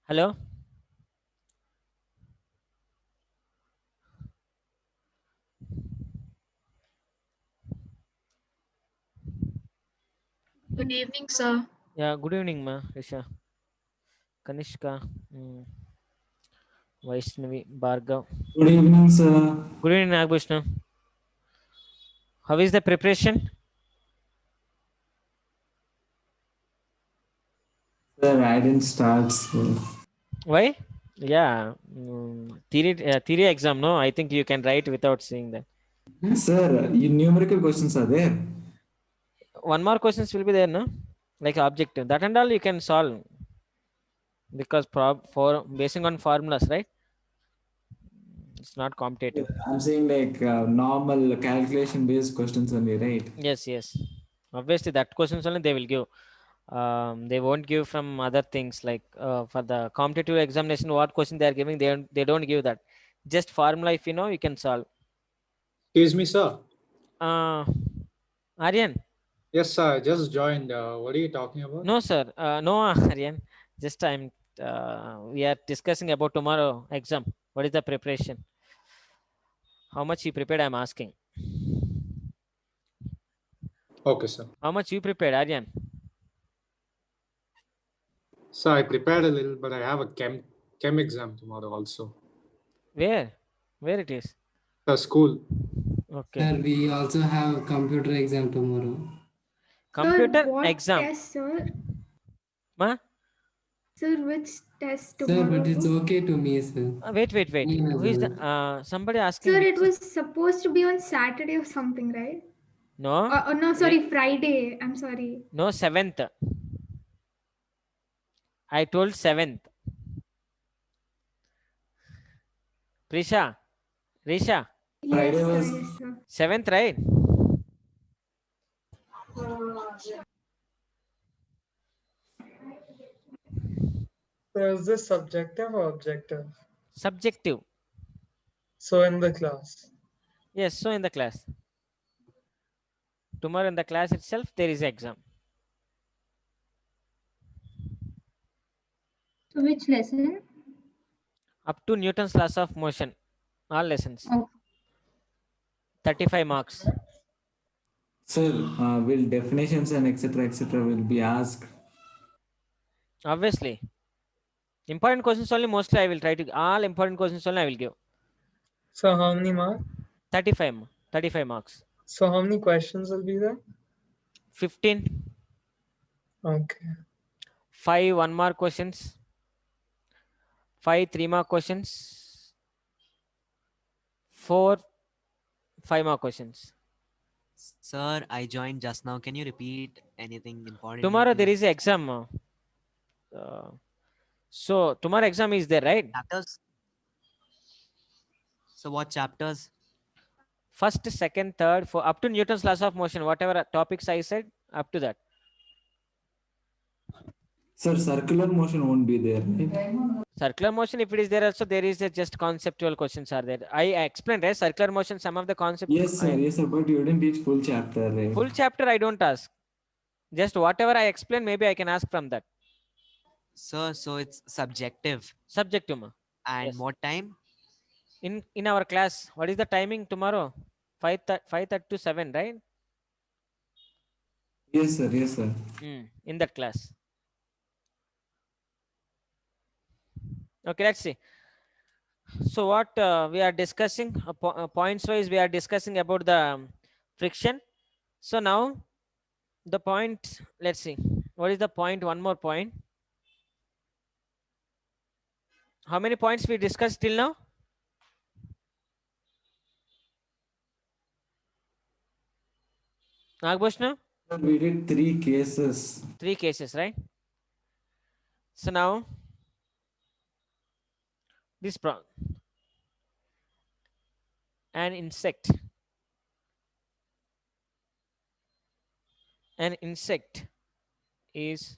Hello. Good evening, sir. Yeah. Good evening, ma. Risha, Kanishka, Vaishnavi, Bhargav. Good evening, sir. Good evening, Nagbhushna. How is the preparation? Sir, I didn't start. So. Why? Yeah. Theory exam. No, I think you can write without seeing that. Sir, numerical questions are there. One more questions will be there, no? Like objective. That and all you can solve because for basing on formulas, right? It's not competitive. I'm saying like normal calculation based questions only, right? Yes, yes. Obviously, that questions only they will give. They won't give from other things like for the competitive examination. What question they are giving, they don't give that. Just formula, if you know, you can solve. Excuse me, sir. Uh, Aryan, Yes, sir. I just joined. What are you talking about? no, sir, no, Aryan. Just I'm. We are discussing about tomorrow exam. What is the preparation? How much you prepared? I'm asking. Okay, sir. How much you prepared, Aryan? So I prepared a little, but I have a chem exam tomorrow also. Where? Where it is? The school. Okay. Sir, we also have computer exam tomorrow. Sir, Computer what exam. test, sir? Ma? Sir, which test Sir, but it's tomorrow? okay to me, sir. Wait. Me as Who is the? well. Somebody asking Sir, which it is. was supposed to be on Saturday or something, right? No. No, Wait. sorry, Friday. I'm sorry. No, seventh. I told seventh. Prisha. Risha. Yes, Friday sir. was Yes, sir. Seventh, right? So is this subjective or objective? Subjective. So in the class. Yes. So in the class. Tomorrow in the class itself there is exam. So which lesson? Up to Newton's laws of motion. All lessons. Oh, 35 marks. sir. Will definitions and etc. will be asked. Obviously. Important questions only mostly I will try to all important questions only I will give. So how many marks? 35 marks. So how many questions will be there? 15. Okay. 5 1 mark questions. 5 3 mark questions. 4 5 mark questions. Sir, I joined just now. Can you repeat anything important? Tomorrow there is an exam. So tomorrow exam is there, right? Chapters. So what chapters? First, second, third, for up to Newton's laws of motion, whatever topics I said, up to that. Sir, circular motion won't be there, right? Circular motion, if it is there also, there is a just conceptual questions are there. I explained, right? Circular motion, some of the concept. Yes, sir. Yes, sir. But you didn't teach full chapter, right? Full chapter I don't ask. Just whatever I explain, maybe I can ask from that. Sir, so it's subjective. Subjective. And Yes. what time? In our class, what is the timing tomorrow? 5:30 to 7, right? Yes, sir. Yes, sir. In that class. Okay, let's see. So what we are discussing, points wise, we are discussing about the friction. So now the point, let's see. What is the point? One more point. How many points we discussed till now? Nagbhushna? Sir, we did 3 cases. 3 cases, right? So now this an insect. An insect is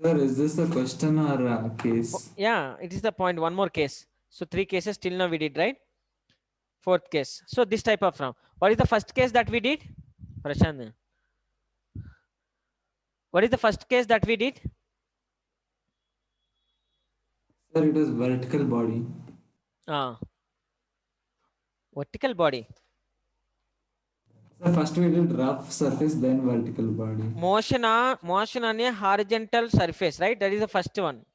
Sir, is this a question or a case? Yeah, it is the point. One more case. So 3 cases till now we did, right? 4th case. So this type of round. What is the first case that we did? Prashant. What is the first case that we did? Sir, it is vertical body. Vertical body. Sir, first we did rough surface, then vertical body. Motion on a horizontal surface, right? That is the first one.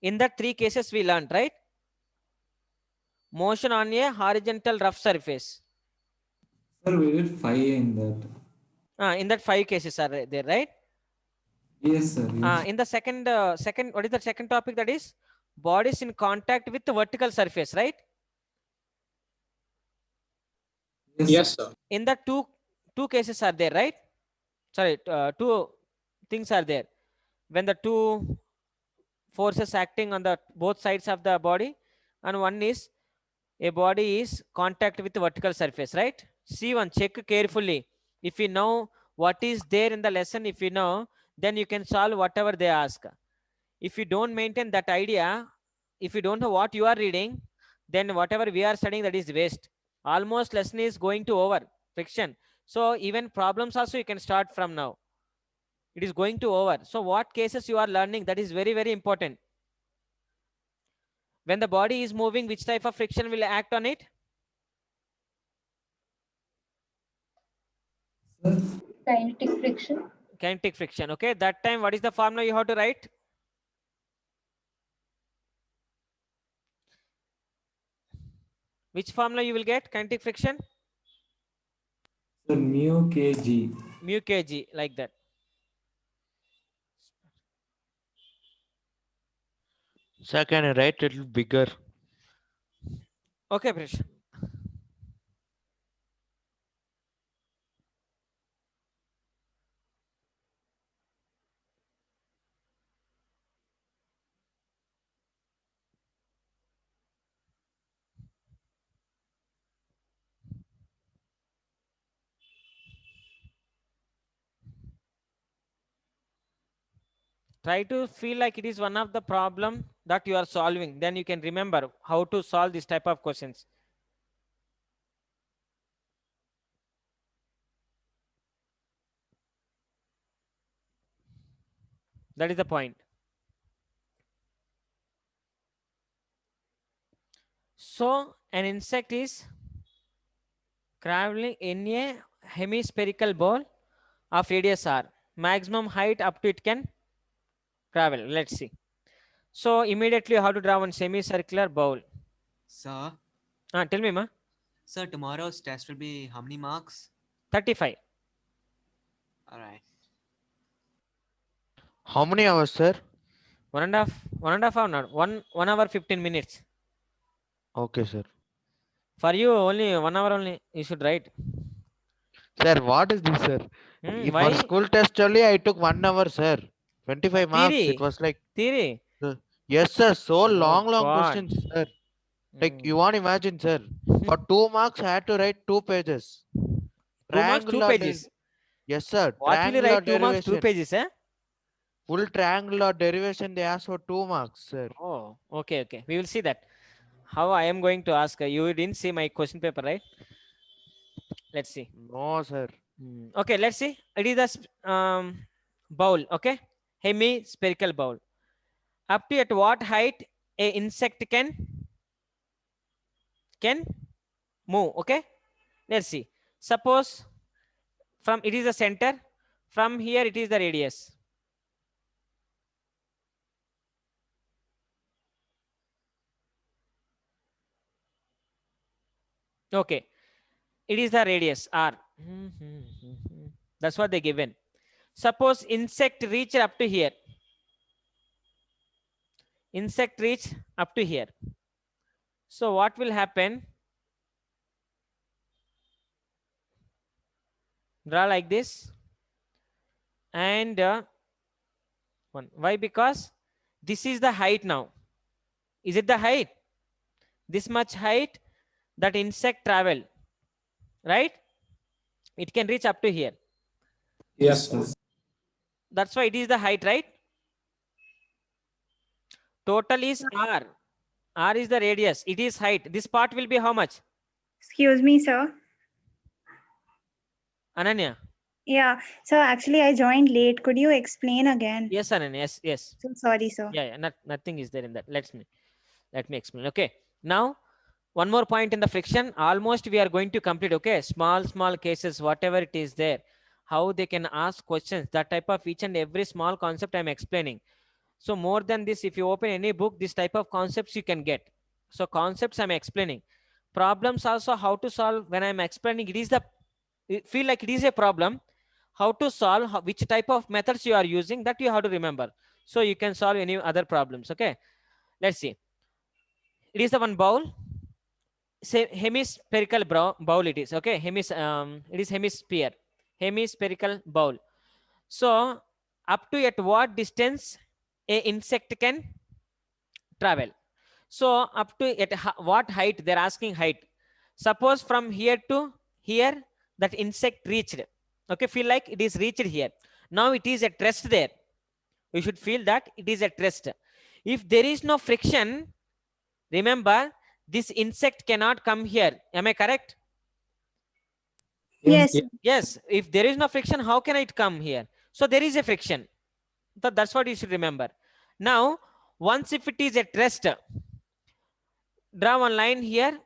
In that 3 cases we learned, right? Motion on a horizontal rough surface. Sir, we did 5 in that. In that 5 cases are there, right? Yes, sir. Yes. In the second, what is the second topic? That is bodies in contact with the vertical surface, right? Yes, sir. In the two cases are there, right? Sorry, 2 things are there. When the 2 forces acting on the both sides of the body, and one is a body is contact with the vertical surface, right? See one, check carefully. If you know what is there in the lesson, if you know, then you can solve whatever they ask. If you don't maintain that idea, if you don't know what you are reading, then whatever we are studying, that is waste. Almost lesson is going to over. Friction. So even problems also you can start from now. It is going to over. So what cases you are learning, that is very, very important. When the body is moving, which type of friction will act on it? Sir, Kinetic friction. Kinetic friction. Okay, that time what is the formula you have to write? Which formula you will get? Kinetic friction? sir, mu kg. Mu kg, like that. Sir, can I write a little bigger? Okay, Prish. Try to feel like it is one of the problem that you are solving. Then you can remember how to solve this type of questions. That is the point. So an insect is traveling in a hemispherical ball of radius r. Maximum height up to it can travel. Let's see. So immediately you have to draw one semicircular bowl. Sir, Tell me, ma. sir, tomorrow's test will be how many marks? 35. All right. How many hours, sir? 1.5 hour, not 1 hour 15 minutes. Okay, sir. For you only 1 hour only you should write. Sir, what is this, sir? For Why? school test only, I took 1 hour, sir. 25 marks. Theory. It was like, Theory. yes, sir. So Oh, long God. questions, sir. Like, you want to imagine, sir. For 2 marks, I had to write 2 pages. 2 marks, 2 Triangular pages. Yes, sir. What will you Triangular write 2 marks, 2 derivation. pages, eh? Full triangular derivation, they asked for 2 marks, sir. Oh, okay, okay. We will see that. How I am going to ask. You didn't see my question paper, right? Let's see. No, sir. Okay, let's see. It is a bowl, okay? Hemispherical bowl. Up to at what height a insect can move, okay? Let's see. Suppose from it is the center, from here it is the radius. Okay, it is the radius r. That's what they given. Suppose insect reach up to here. Insect reach up to here. So what will happen? Draw like this. And one. Why? Because this is the height now. Is it the height? This much height that insect travel, right? It can reach up to here. Yes, sir. That's why it is the height, right? Total is r. R is the radius. It is height. This part will be how much? Excuse me, sir. Ananya. Yeah, so actually I joined late. Could you explain again? Yes, Ananya. Yes, yes. So sorry, sir. Yeah, nothing is there in that. Let me explain. Okay. Now, one more point in the friction. Almost we are going to complete. Okay. Small cases, whatever it is there, how they can ask questions, that type of each and every small concept I'm explaining. So more than this, if you open any book, this type of concepts you can get. So concepts I'm explaining. Problems also how to solve. When I'm explaining, it feel like it is a problem. How to solve, which type of methods you are using, that you have to remember. So you can solve any other problems. Okay. Let's see. It is the one bowl. Say hemispherical bowl it is. Okay. It is hemispherical bowl. So up to at what distance a insect can travel? So up to at what height? They're asking height. Suppose from here to here that insect reached. Okay, feel like it is reached here. Now it is at rest there. You should feel that it is at rest. If there is no friction, remember this insect cannot come here. Am I correct? Yes. Yes. If there is no friction, how can it come here? So there is a friction. So that's what you should remember. Now, once if it is at rest, draw one line here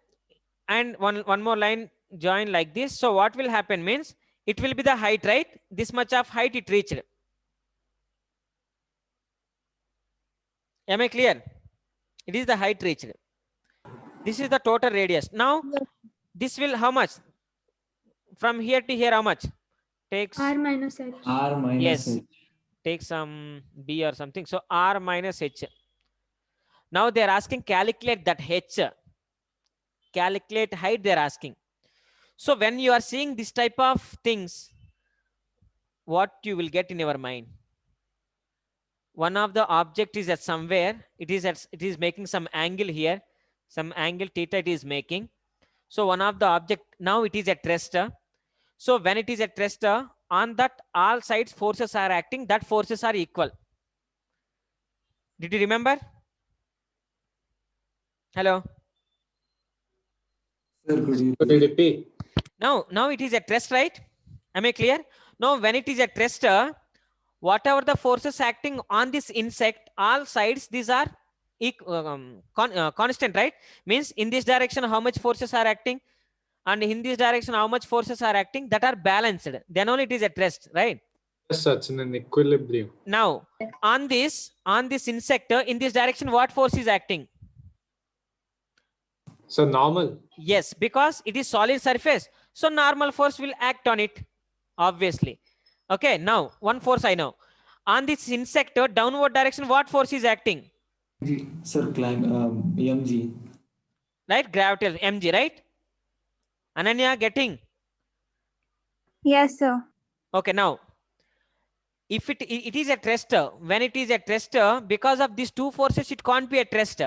and one more line join like this. So what will happen means it will be the height, right? This much of height it reached. Am I clear? It is the height reached. This is the total radius. Now, this will how much? From here to here, how much? Takes R minus H. R minus yes. H. Take some B or something. So R minus H. Now they're asking calculate that H. Calculate height they're asking. So when you are seeing this type of things, what you will get in your mind? One of the object is at somewhere. It is making some angle here. Some angle theta it is making. So one of the object, now it is at rest. So when it is at rest, on that all sides forces are acting, that forces are equal. Did you remember? Hello. Sir, could you Could you repeat? Now it is at rest, right? Am I clear? Now when it is at rest, whatever the forces acting on this insect, all sides, these are constant, right? Means in this direction, how much forces are acting? And in this direction, how much forces are acting? That are balanced. Then only it is at rest, right? Yes, sir, it's in an equilibrium. Now, on this insect, in this direction, what force is acting? So normal. Yes, because it is solid surface. So normal force will act on it, obviously. Okay, now one force I know. On this insect, downward direction, what force is acting? Sir, mg. Right, gravitational mg, right? Ananya, getting? Yes, sir. Okay, now, if it is at rest, when it is at rest, because of these two forces, it can't be at rest.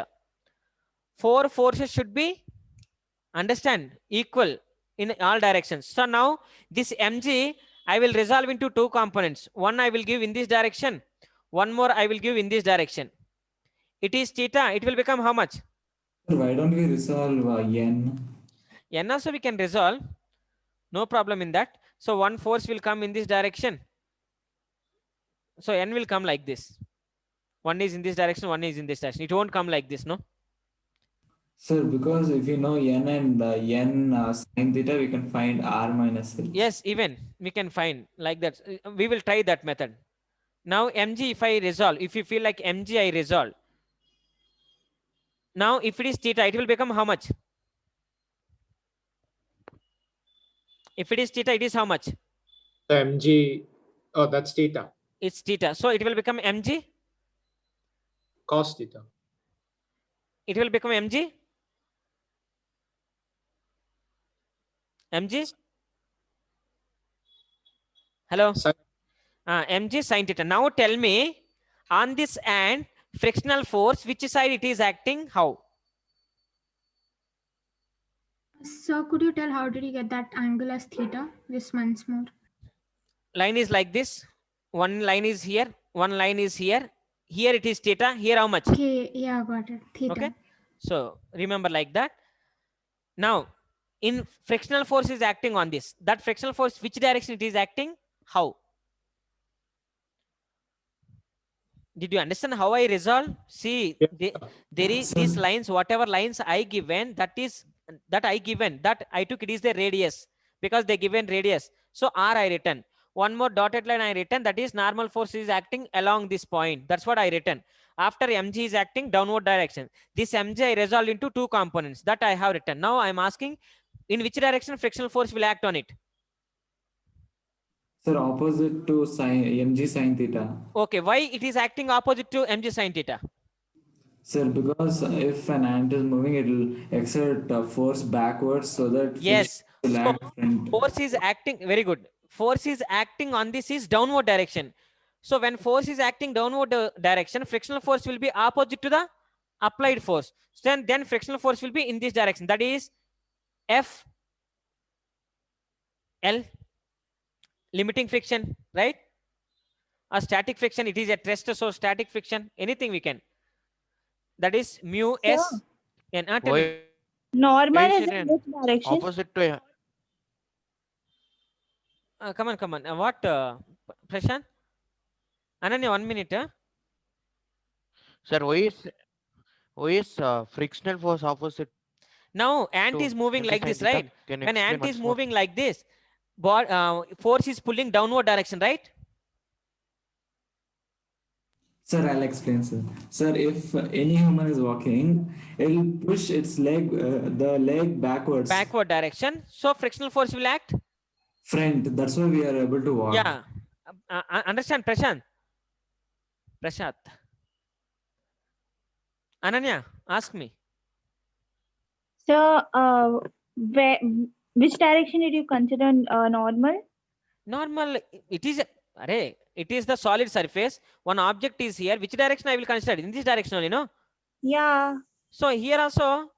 Four forces should be, understand, equal in all directions. So now this mg, I will resolve into two components. One I will give in this direction. One more I will give in this direction. It is theta. It will become how much? Sir, why don't we resolve n? N also we can resolve. No problem in that. So one force will come in this direction. So n will come like this. One is in this direction, one is in this direction. It won't come like this, no? Sir, because if you know n and n sin theta, we can find r minus h. Yes, even we can find like that. We will try that method. Now mg, if I resolve, if you feel like mg, I resolve. Now if it is theta, it will become how much? If it is theta, it is how much? Mg, oh, that's theta. It's theta. So it will become mg. Cos theta. It will become mg. mg. Hello. Sin- mg sin theta. Now tell me, on this end, frictional force, which side it is acting? How? So could you tell how did you get that angle as theta? Just once more. Line is like this. One line is here. One line is here. Here it is theta. Here how much? Okay, yeah, got it. Theta. Okay. So remember like that. Now, in frictional force is acting on this. That frictional force, which direction it is acting? How? Did you understand how I resolve? See, Yeah. there is these lines, whatever lines I given, that I took, it is the radius, because they given radius. So R I written. One more dotted line I written, that is normal force is acting along this point. That's what I written. After mg is acting downward direction. This mg I resolved into two components that I have written. Now I'm asking, in which direction frictional force will act on it? Sir, opposite to mg sine theta. Okay, why it is acting opposite to mg sine theta? Sir, because if an ant is moving, it will exert force backwards so that Yes. friction will So act front. force is acting, very good. Force is acting on this is downward direction. So when force is acting downward direction, frictional force will be opposite to the applied force. So then frictional force will be in this direction. That is F L, limiting friction, right? A static friction, it is at rest, so static friction, anything we can. That is mu S. And tell me. Why Normal is is it in in which direction? opposite to Come on. What, Prashant? Ananya, 1 minute. sir? Why is frictional force opposite Now ant to is moving mg like sine this, theta? right? Can you When explain ant is once more? moving like this, force is pulling downward direction, right? Sir, I'll explain, sir. Sir, if any human is walking, it will push its leg, the leg backwards, Backward direction. So frictional force will act. front. That's why we are able to walk. Yeah. Understand, Prashant? Prashant. Ananya, ask me. So, which direction did you consider normal? Normal, it is the solid surface. One object is here. Which direction I will consider? In this direction only, no? Yeah. So here also,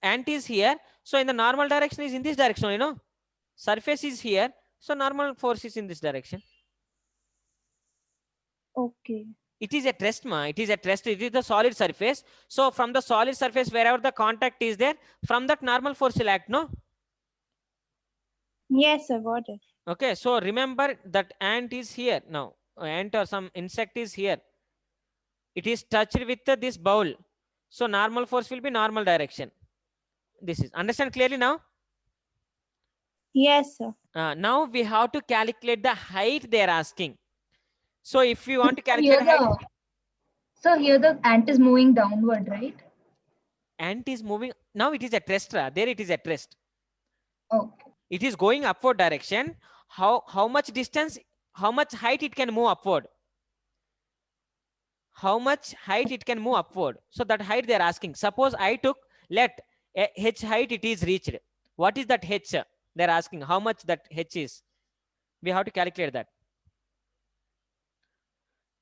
ant is here. So in the normal direction is in this direction only, no? Surface is here. So normal force is in this direction. Okay. It is at rest, ma. It is at rest. It is the solid surface. So from the solid surface, wherever the contact is there, from that normal force will act, no? Yes, sir, got it. Okay. So remember that ant is here now. Ant or some insect is here. It is touched with this bowl. So normal force will be normal direction. This is understand clearly now. Yes, sir. Now we have to calculate the height they are asking. So if you want to Here calculate height, here the ant is moving downward, right? ant is moving. Now it is at rest. There it is at rest. Okay. It is going upward direction. How much distance, how much height it can move upward? How much height it can move upward? So that height they are asking. Suppose I took, let h height it is reached. What is that h? They are asking how much that h is. We have to calculate that.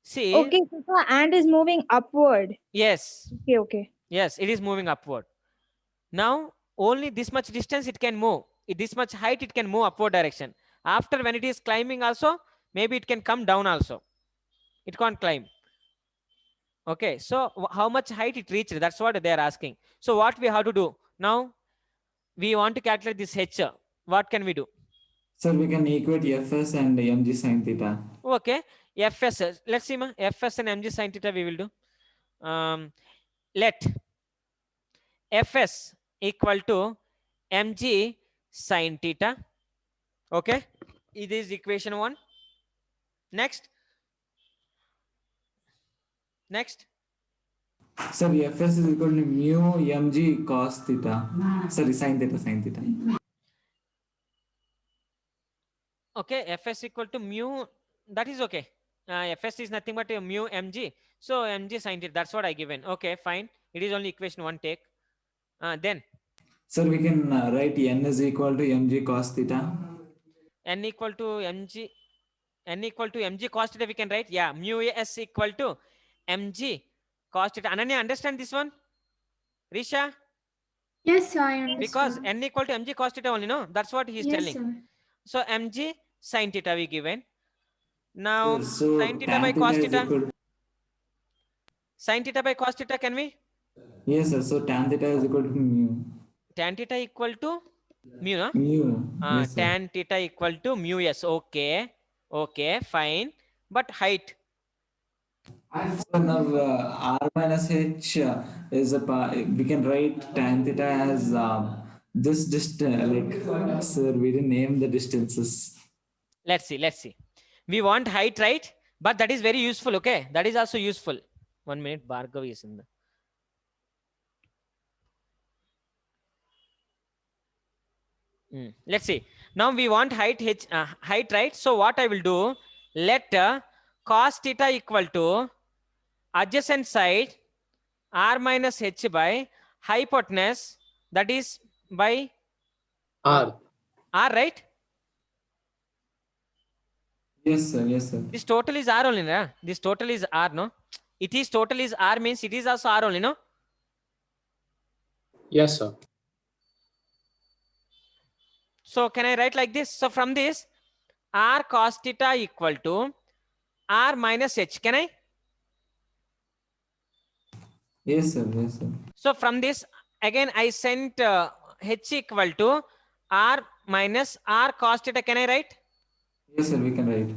See. Okay, so the ant is moving upward. Yes. Okay. Yes, it is moving upward. Now only this much distance it can move. This much height it can move upward direction. After when it is climbing also, maybe it can come down also. It can't climb. Okay, so how much height it reached? That's what they are asking. So what we have to do now? We want to calculate this h. What can we do? Sir, we can equate Fs and mg sine theta. Okay, Fs. Let's see, ma. Fs and mg sine theta we will do. Let Fs equal to mg sine theta. Okay, it is equation 1. Next. Sir, Fs is equal to mu mg cos theta. Sorry, sine theta. Okay, Fs equal to mu. That is okay. Fs is nothing but mu mg. So mg sine theta. That's what I given. Okay, fine. It is only equation 1 take. Then. Sir, we can write n is equal to mg cos theta. N equal to mg cos theta we can write. Yeah, mu s equal to mg cos theta. Ananya, understand this one? Risha? Yes, sir, I understand. Because n equal to mg cos theta only, no? That's what he is Yes, telling. sir. So mg sine theta we given. Now So sine theta tan by cos is theta. equal Sin theta by cos theta, can we? Yes, sir. So tan theta is equal to mu. Tan theta equal to mu, no? Mu. Yes, sir. Tan theta equal to mu, yes. Okay. Okay, fine. But height. So now r minus h is we can write tan theta as this distance. Like, sir, we didn't name the distances. Let's see. We want height, right? But that is very useful, okay? That is also useful. 1 minute, Bhargav is in the... Let's see. Now we want height, height, right? So what I will do, let cos theta equal to adjacent side r minus h by hypotenuse, that is by R. right? Yes, sir. Yes, sir. This total is r only, no? This total is r, no? It is total is r means it is also r only, no? Yes, sir. So can I write like this? So from this, r cos theta equal to r minus h. Can I? Yes, sir. Yes, sir. So from this, again, I sent h equal to r minus r cos theta. Can I write? Yes, sir. We can write.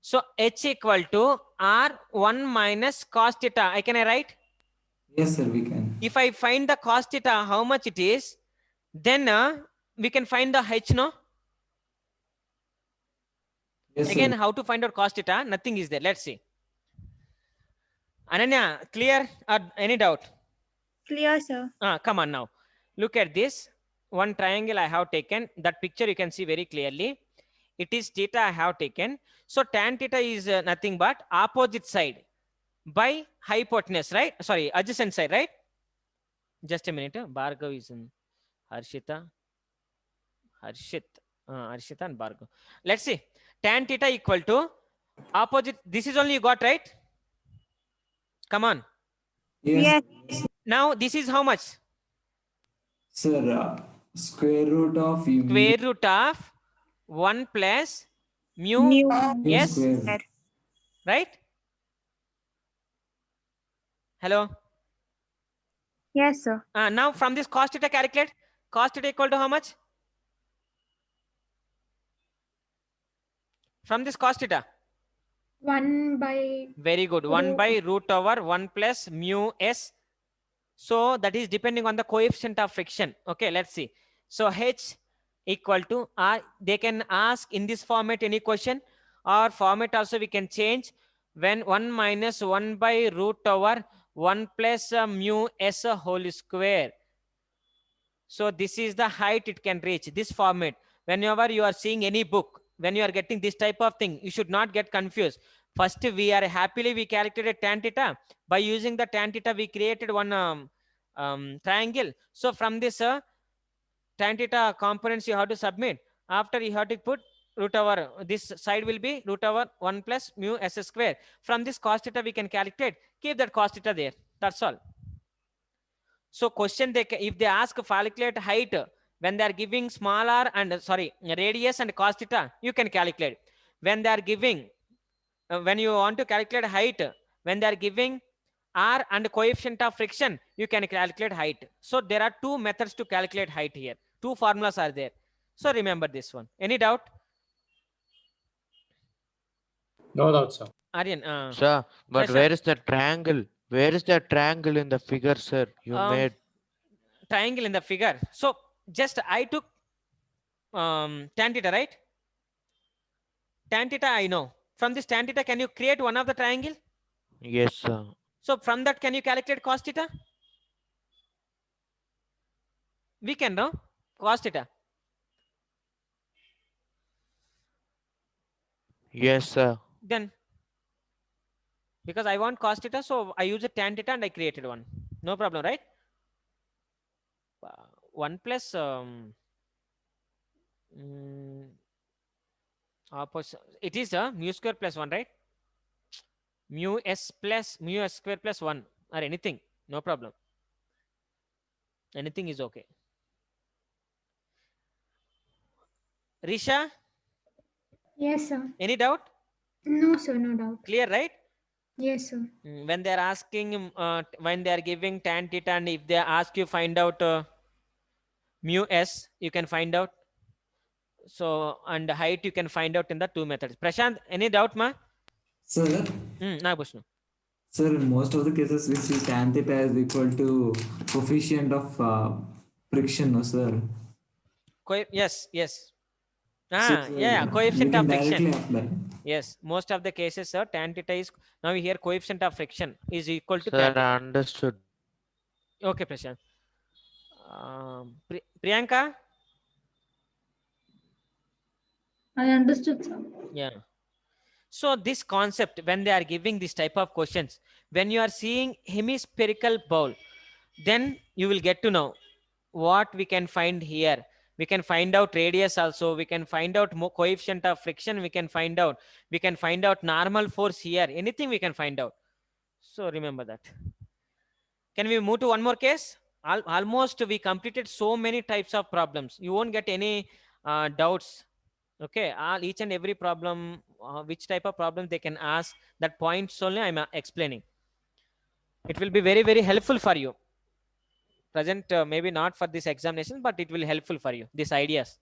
So h equal to r1 minus cos theta. Can I write? Yes, sir. We can. If I find the cos theta, how much it is, then we can find the h, no? Yes, Again, sir. how to find out cos theta? Nothing is there. Let's see. Ananya, clear? Or any doubt? Clear, sir. Come on now. Look at this. One triangle I have taken. That picture you can see very clearly. It is theta I have taken. So tan theta is nothing but opposite side by hypotenuse, right? Sorry, adjacent side, right? Just a minute. Bhargav is in Harshita. Harshita and Bhargav. Let's see. Tan theta equal to opposite. This is only you got, right? Come on. Yes, Now this is how much? sir. Square root of Square root of 1 plus mu Mu. s, square. right? Hello. Yes, sir. Now from this cos theta calculate. Cos theta equal to how much? From this cos theta. 1 by Very good. 1 by root over 1 plus mu s. So that is depending on the coefficient of friction. Okay, let's see. So h equal to r. They can ask in this format any question, or format also we can change when 1 minus 1 by root over 1 plus mu s whole square. So this is the height it can reach, this format. Whenever you are seeing any book, when you are getting this type of thing, you should not get confused. First, we calculated tan theta. By using the tan theta, we created one triangle. So from this tan theta components you have to submit. After you have to put root over, this side will be root over 1 plus mu s square. From this cos theta we can calculate. Keep that cos theta there. That's all. So question, if they ask calculate height when they are giving small r and radius and cos theta, you can calculate. When they are giving, when you want to calculate height, when they are giving r and coefficient of friction, you can calculate height. So there are two methods to calculate height here. Two formulas are there. So remember this one. Any doubt? No doubt, sir. Aryan, Sir, but sir. where is the triangle? Where is the triangle in the figure, sir? You made triangle in the figure. So just I took tan theta, right? Tan theta I know. From this tan theta, can you create one of the triangle? yes, sir. So from that, can you calculate cos theta? We can, no? Cos theta. Yes, sir. Then, because I want cos theta, so I use a tan theta and I created one. No problem, right? 1 plus opposite. It is a mu square plus 1, right? Mu s square plus 1 or anything. No problem. Anything is okay. Risha, Yes, sir. any doubt? No, sir, no doubt. Clear, right? Yes, sir. When they are asking, when they are giving tan theta, and if they ask you find out mu s, you can find out. So, and height you can find out in the two methods. Prashant, any doubt, ma? Sir, Nagabhushnu. sir, in most of the cases we see tan theta is equal to coefficient of friction, no, sir. Yes, yes. So, Yeah, we coefficient can of friction. directly apply. Yes, most of the cases, sir, tan theta is, now here coefficient of friction is equal to Sir, tan theta. I understood. Okay, Prashant. Priyanka? I understood, sir. Yeah. So this concept, when they are giving this type of questions, when you are seeing hemispherical bowl, then you will get to know what we can find here. We can find out radius also. We can find out coefficient of friction. We can find out normal force here. Anything we can find out. So remember that. Can we move to one more case? Almost we completed so many types of problems. You won't get any doubts. Okay, each and every problem, which type of problem they can ask, that points only I'm explaining. It will be very, very helpful for you. Present, maybe not for this examination, but it will helpful for you, these ideas.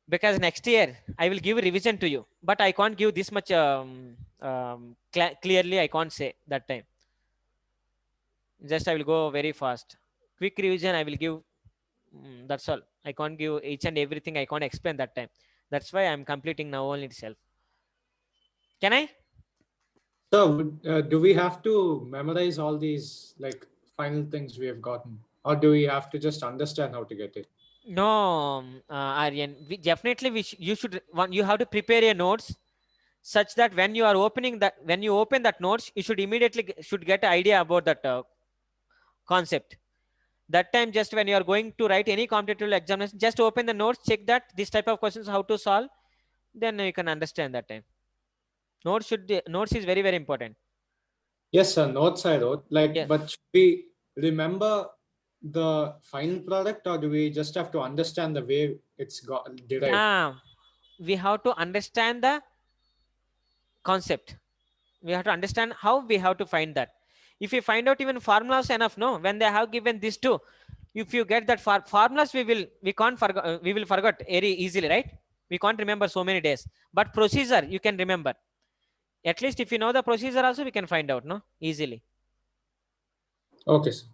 Because next year I will give revision to you, but I can't give this much clearly. I can't say that time. Just I will go very fast. Quick revision I will give. That's all. I can't give each and everything. I can't explain that time. That's why I'm completing now only itself. Can I? So, do we have to memorize all these like final things we have gotten, or do we have to just understand how to get it? No, Aryan. You should. You have to prepare your notes such that when you are when you open that notes, you should immediately should get an idea about that concept. That time, just when you are going to write any competitive examination, just open the notes, check that this type of questions how to solve, then you can understand that time. Notes is very, very important. Yes, sir. Notes I wrote. Like, Yeah. but should we remember the final product, or do we just have to understand the way it's got derived? Yeah, we have to understand the concept. We have to understand how we have to find that. If you find out even formulas enough, no, when they have given this too, if you get that formulas, we can't forget. We will forget very easily, right? We can't remember so many days. But procedure you can remember. At least if you know the procedure, also we can find out, no, easily. Okay, sir.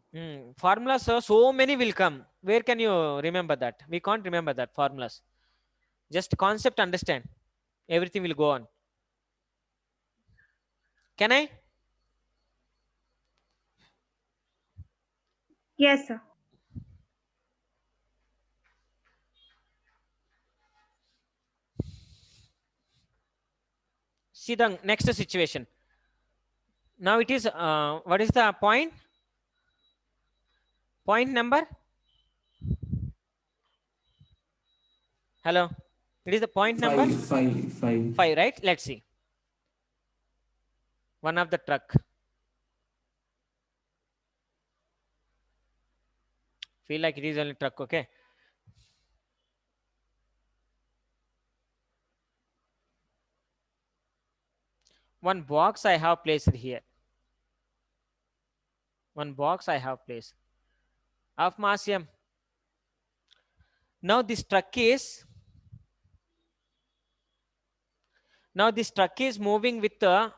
Formulas, so many will come. Where can you remember that? We can't remember that formulas. Just concept understand. Everything will go on. Can I? Yes, sir. See the next situation. Now it is, what is the point? Point number? Hello. It is the point number? Five, right? Let's see. One of the truck. Feel like it is only truck, okay? One box I have placed here. One box I have placed of mass m. Now this truck is moving with the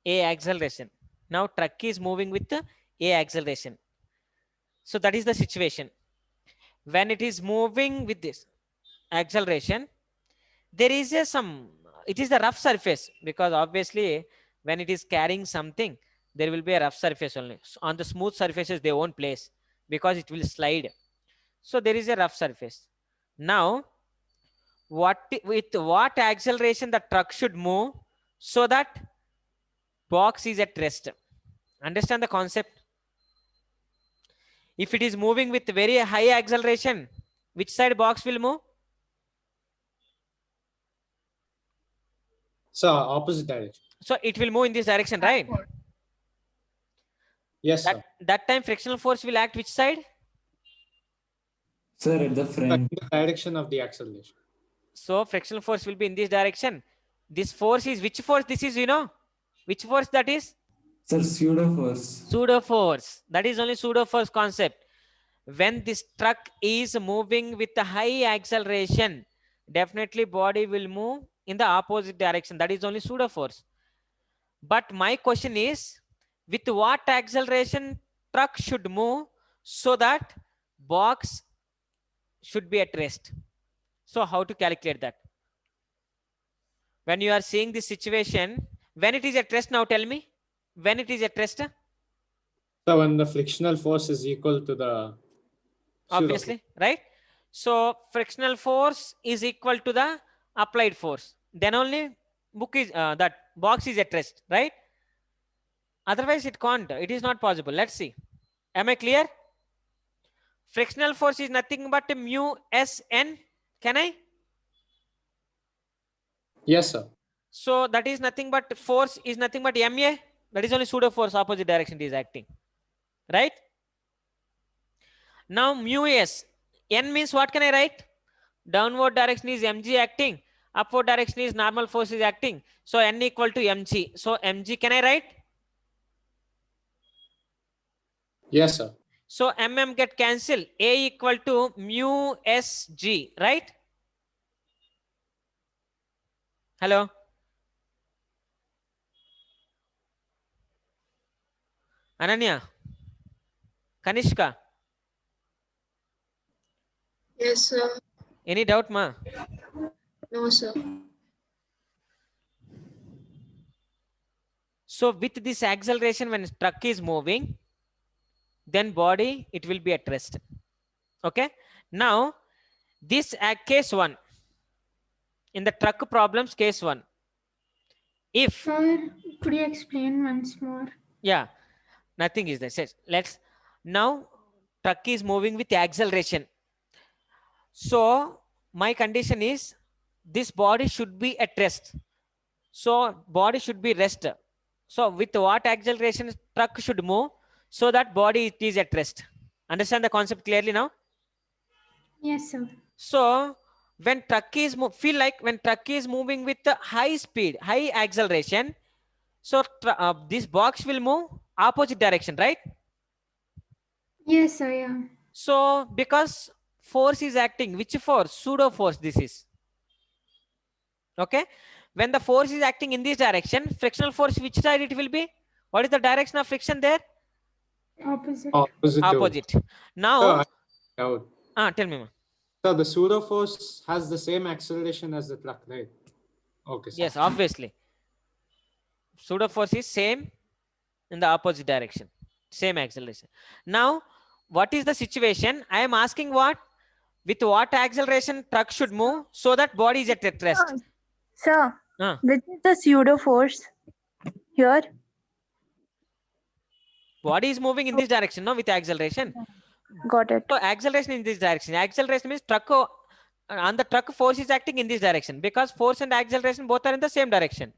a acceleration. Now truck is moving with the a acceleration. So that is the situation. When it is moving with this acceleration, there is it is the rough surface, because obviously when it is carrying something, there will be a rough surface only. So on the smooth surfaces they won't place, because it will slide. So there is a rough surface. Now with what acceleration the truck should move so that box is at rest? Understand the concept? If it is moving with very high acceleration, which side box will move? So opposite direction. So it will move in this direction, right? Yes, sir. That time frictional force will act which side? Sir, at the front. In the direction of the acceleration. So frictional force will be in this direction. This force is which force? This is, you know, Which force that is? Sir, pseudo force. Pseudo force. That is only pseudo force concept. When this truck is moving with a high acceleration, definitely body will move in the opposite direction. That is only pseudo force. But my question is, with what acceleration truck should move so that box should be at rest? So how to calculate that? When you are seeing this situation, when it is at rest, now tell me, when it is at rest? So when the frictional force is equal to the pseudo Obviously, right? So frictional force is equal to the applied force. Then only that box is at rest, right? Otherwise, it can't. It is not possible. Let's see. Am I clear? Frictional force is nothing but mu Sn. Can I? Yes, sir. So that is nothing but force is nothing but ma. That is only pseudo force, opposite direction it is acting, right? Now mu s. N means what can I write? Downward direction is mg acting. Upward direction is normal force is acting. So n equal to mg. So mg can I write? Yes, sir. So mm get cancelled. A equal to mu sg, right? Hello. Ananya. Kanishka. Yes, sir. Any doubt, ma? No, sir. So with this acceleration, when truck is moving, then body, it will be at rest. Okay. Now, this case 1. In the truck problems, case 1. If... Sir, could you explain once more? Yeah. Nothing is there. Let's... Now, truck is moving with acceleration. So, my condition is, this body should be at rest. So, body should be rest. So, with what acceleration truck should move, so that body it is at rest. Understand the concept clearly now? Yes, sir. So, when truck is feel like when truck is moving with the high speed, high acceleration, so this box will move opposite direction, right? Yes, sir. Yeah. So, because force is acting, which force? Pseudo force this is. Okay. When the force is acting in this direction, frictional force, which side it will be? What is the direction of friction there? Opposite. Opposite. Now, tell me, ma. So the pseudo force has the same acceleration as the truck, right? Okay. Sir. Yes, obviously. Pseudo force is same in the opposite direction. Same acceleration. Now, what is the situation? I am asking what? With what acceleration truck should move so that body is at rest? Sir, which is the pseudo force here? Body is moving in this direction, no, with acceleration. Got it. So acceleration in this direction. Acceleration means truck on the truck force is acting in this direction because force and acceleration both are in the same direction.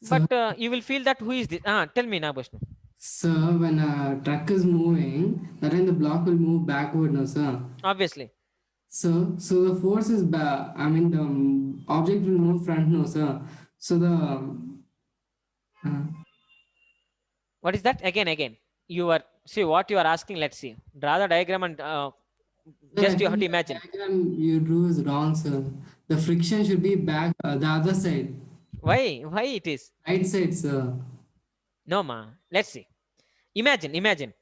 But you will feel that who is this? Tell me now, Bhushnu. Sir, when a truck is moving, that time the block will move backward, no, sir? Obviously. So the force is back. I mean, the object will move front, no, sir? So the... What is that? Again. You are... See, what you are asking, let's see. Draw the diagram and just you have to imagine. The diagram you drew is wrong, sir. The friction should be back, the other side. Why? Why it is? Right side, sir. No, ma. Let's see. Imagine.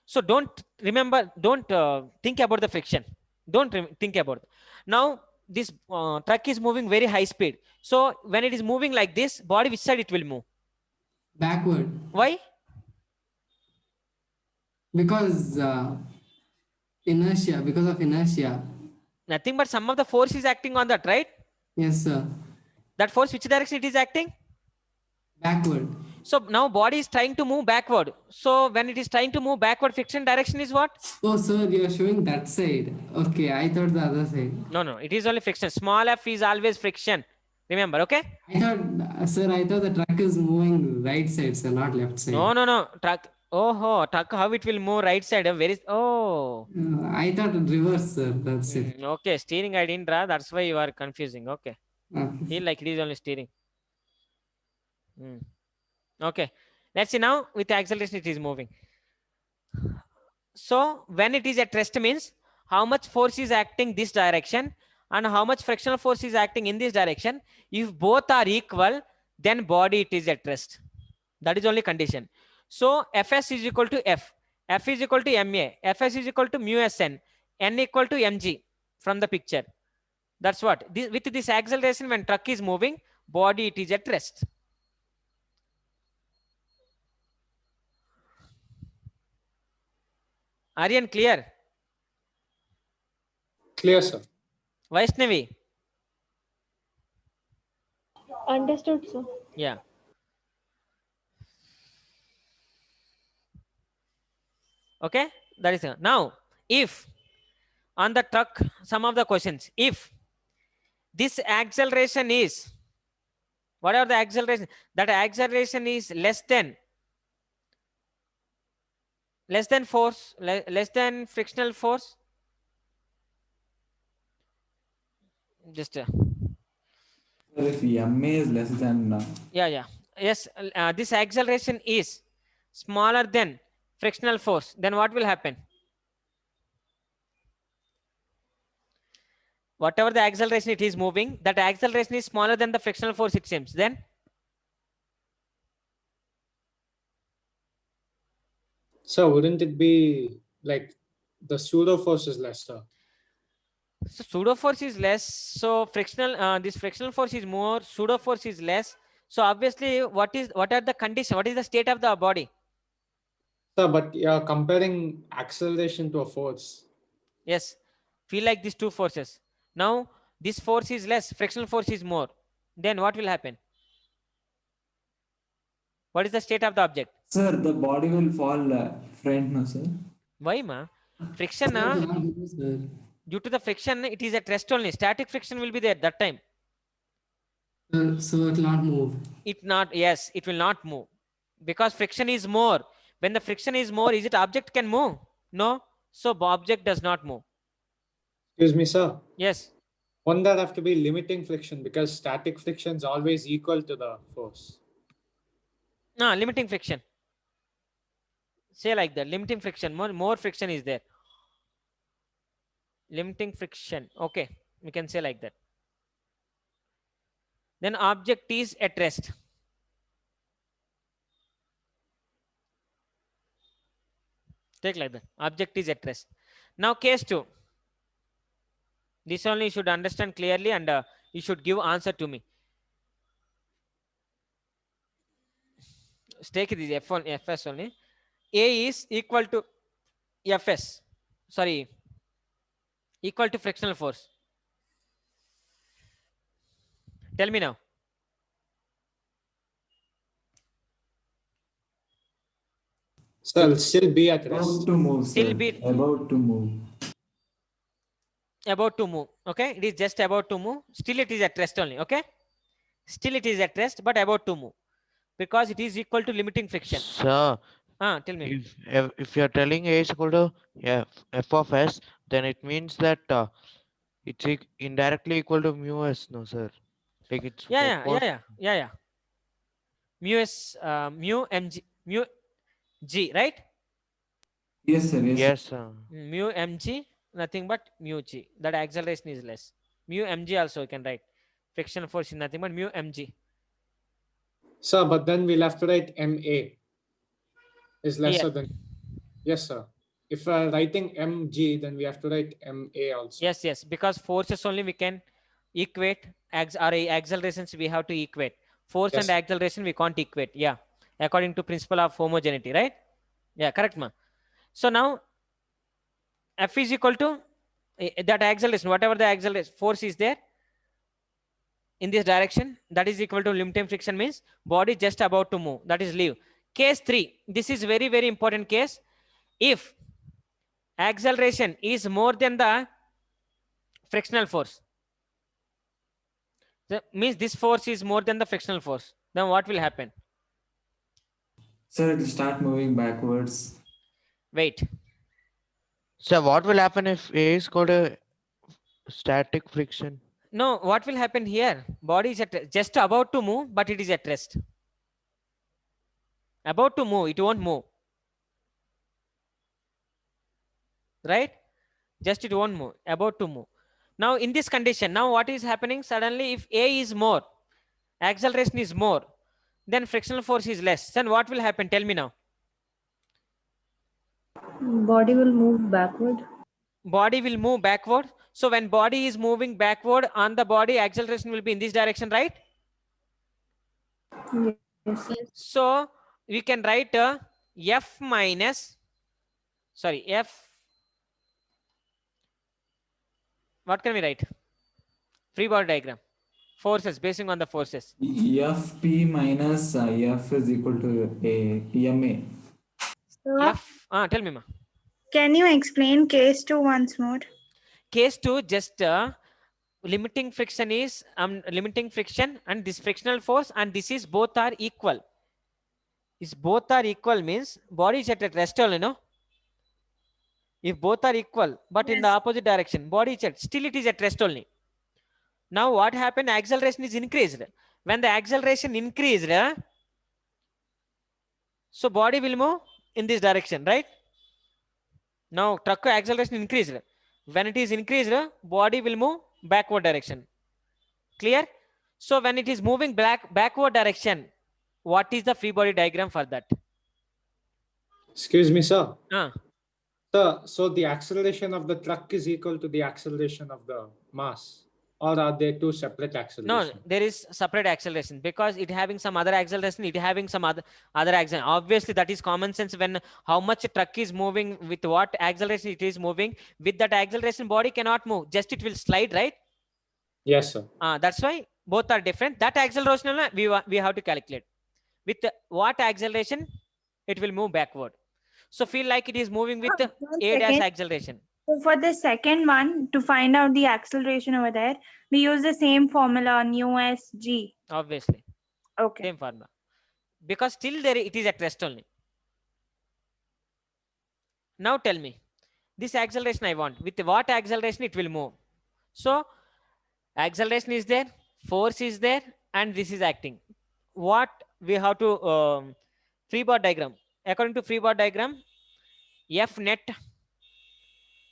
So don't think about the friction. Don't think about it. Now, this truck is moving very high speed. So when it is moving like this, body, which side it will move? Backward. Why? Because inertia, because of inertia. Nothing but some of the force is acting on that, right? Yes, sir. That force, which direction it is acting? Backward. So now body is trying to move backward. So when it is trying to move backward, friction direction is what? Oh, sir, you are showing that side. Okay, I thought the other side. No, it is only friction. Small f is always friction. Remember, okay? I thought the truck is moving right side, sir, not left side. No. Truck. Oh, truck, how it will move right side? I thought reverse, sir. That's it. Okay, steering I didn't draw. That's why you are confusing. Okay. Feel like it is only steering. Okay, let's see now. With acceleration it is moving. So when it is at rest means how much force is acting this direction and how much frictional force is acting in this direction. If both are equal, then body it is at rest. That is only condition. So Fs is equal to F. F is equal to Ma. Fs is equal to mu Sn. N equal to mg from the picture. That's what. With this acceleration, when truck is moving, body it is at rest. Aryan, clear? Clear, sir. Vaishnavi? Understood, sir. Yeah. Okay, that is now. If on the truck, some of the questions, if this acceleration is, whatever the acceleration, that acceleration is less than force, less than frictional force. Just If MA is less than yes, this acceleration is smaller than frictional force, then what will happen? Whatever the acceleration it is moving, that acceleration is smaller than the frictional force, it seems. Then So wouldn't it be like the pseudo force is lesser? so pseudo force is less, so frictional this frictional force is more, pseudo force is less. So obviously what are the condition, what is the state of the body? Sir, but you're comparing acceleration to a force. Yes, feel like these two forces. Now this force is less, frictional force is more, then what will happen? What is the state of the object? Sir, the body will fall front, no sir? Why ma? Friction Sir, it will not move, sir. due to the friction it is at rest only. Static friction will be there that time. So it will not move. Yes, it will not move because friction is more. When the friction is more, is it object can move? No. So object does not move. Excuse me, sir. Yes. Won't that have to be limiting friction because static friction is always equal to the force? No, limiting friction. Say like that. Limiting friction. More friction is there. Limiting friction. Okay. We can say like that. Then object is at rest. Take like that. Object is at rest. Now case 2. This only you should understand clearly and you should give answer to me. Take this F1, Fs only. A is equal to Fs. Sorry. Equal to frictional force. Tell me now. So it'll still be at About rest. to move, Still sir. be About to move. about to move. Okay, it is just about to move. Still it is at rest only. Okay, still it is at rest, but about to move because it is equal to limiting friction. Sir, Tell me. if you're telling A is equal to f of s, then it means that it's indirectly equal to mu s, no sir? Like it's Yeah. Mu s mu mg mu g, right? Yes, sir. Yes, yes, sir. sir. Mu mg, nothing but mu g. That acceleration is less. Mu mg also you can write. Friction force is nothing but mu mg. Sir, but then we'll have to write MA is lesser Yeah. than. Yes, sir. If we're writing mg, then we have to write MA also. Yes, because forces only we can equate, accelerations we have to equate. Force Yes. and acceleration we can't equate. Yeah, according to principle of homogeneity, right? Yeah, correct, ma. So now F is equal to that acceleration, whatever the acceleration force is there in this direction, that is equal to limiting friction, means body just about to move, that is leave. Case 3, this is very, very important case. If acceleration is more than the frictional force, that means this force is more than the frictional force, then what will happen? Sir, it will start moving backwards. Wait. So what will happen if A is equal to static friction? No, what will happen here? Body is at just about to move, but it is at rest. About to move, it won't move. Right? Just it won't move. About to move. Now in this condition, now what is happening? Suddenly if A is more, acceleration is more, then frictional force is less. Then what will happen? Tell me now. Body will move backward. Body will move backward. So when body is moving backward on the body, acceleration will be in this direction, right? Yes. So we can write F minus, sorry, F, what can we write? Free body diagram. Forces, basing on the forces. Fp minus F is equal to ma. Sir, Tell me, ma. can you explain case 2 once more? Case 2, just limiting friction is limiting friction and this frictional force, and this is both are equal. Is both are equal means body is at rest only, no? If both are equal, but in the opposite direction, body is at, still it is at rest only. Now what happened? Acceleration is increased. When the acceleration increased, so body will move in this direction, right? Now truck acceleration increased. When it is increased, body will move backward direction. Clear? So when it is moving backward direction, what is the free body diagram for that? Excuse me, sir. Ah. Sir, so the acceleration of the truck is equal to the acceleration of the mass, or are they two separate No, accelerations? there is separate acceleration because it having some other acceleration, it having some other acceleration. Obviously, that is common sense. When how much a truck is moving, with what acceleration it is moving, with that acceleration, body cannot move. Just it will slide, right? Yes, sir. That's why both are different. That acceleration we have to calculate. With what acceleration it will move backward. So feel like it is moving with A dash acceleration. So for the second one, to find out the acceleration over there, we use the same formula, nu s g. Obviously. Okay. Same formula. Because still there it is at rest only. Now tell me, this acceleration I want. With what acceleration it will move? So acceleration is there, force is there, and this is acting. What we have to free body diagram. According to free body diagram, F net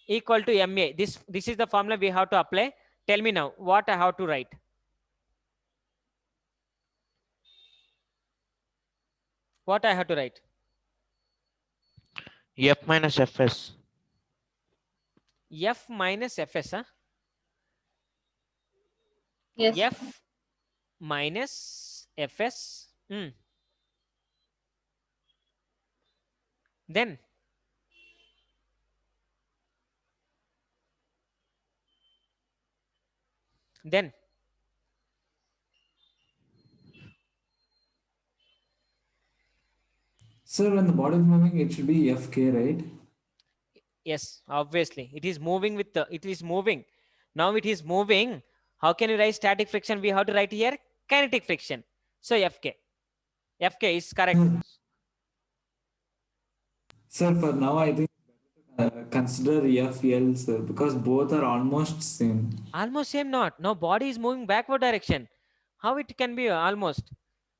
equal to ma. This is the formula we have to apply. Tell me now what I have to write. What I have to write? F minus Fs. F minus Fs, huh? Yes. F minus Fs. Then Sir, when the body is moving, it should be Fk, right? yes, obviously it is moving with the, it is moving. Now it is moving. How can you write static friction? We have to write here kinetic friction. So Fk. Fk is correct. Sir, for now, I think consider FL, sir, because both are almost same. Almost same not. Now body is moving backward direction. How it can be almost?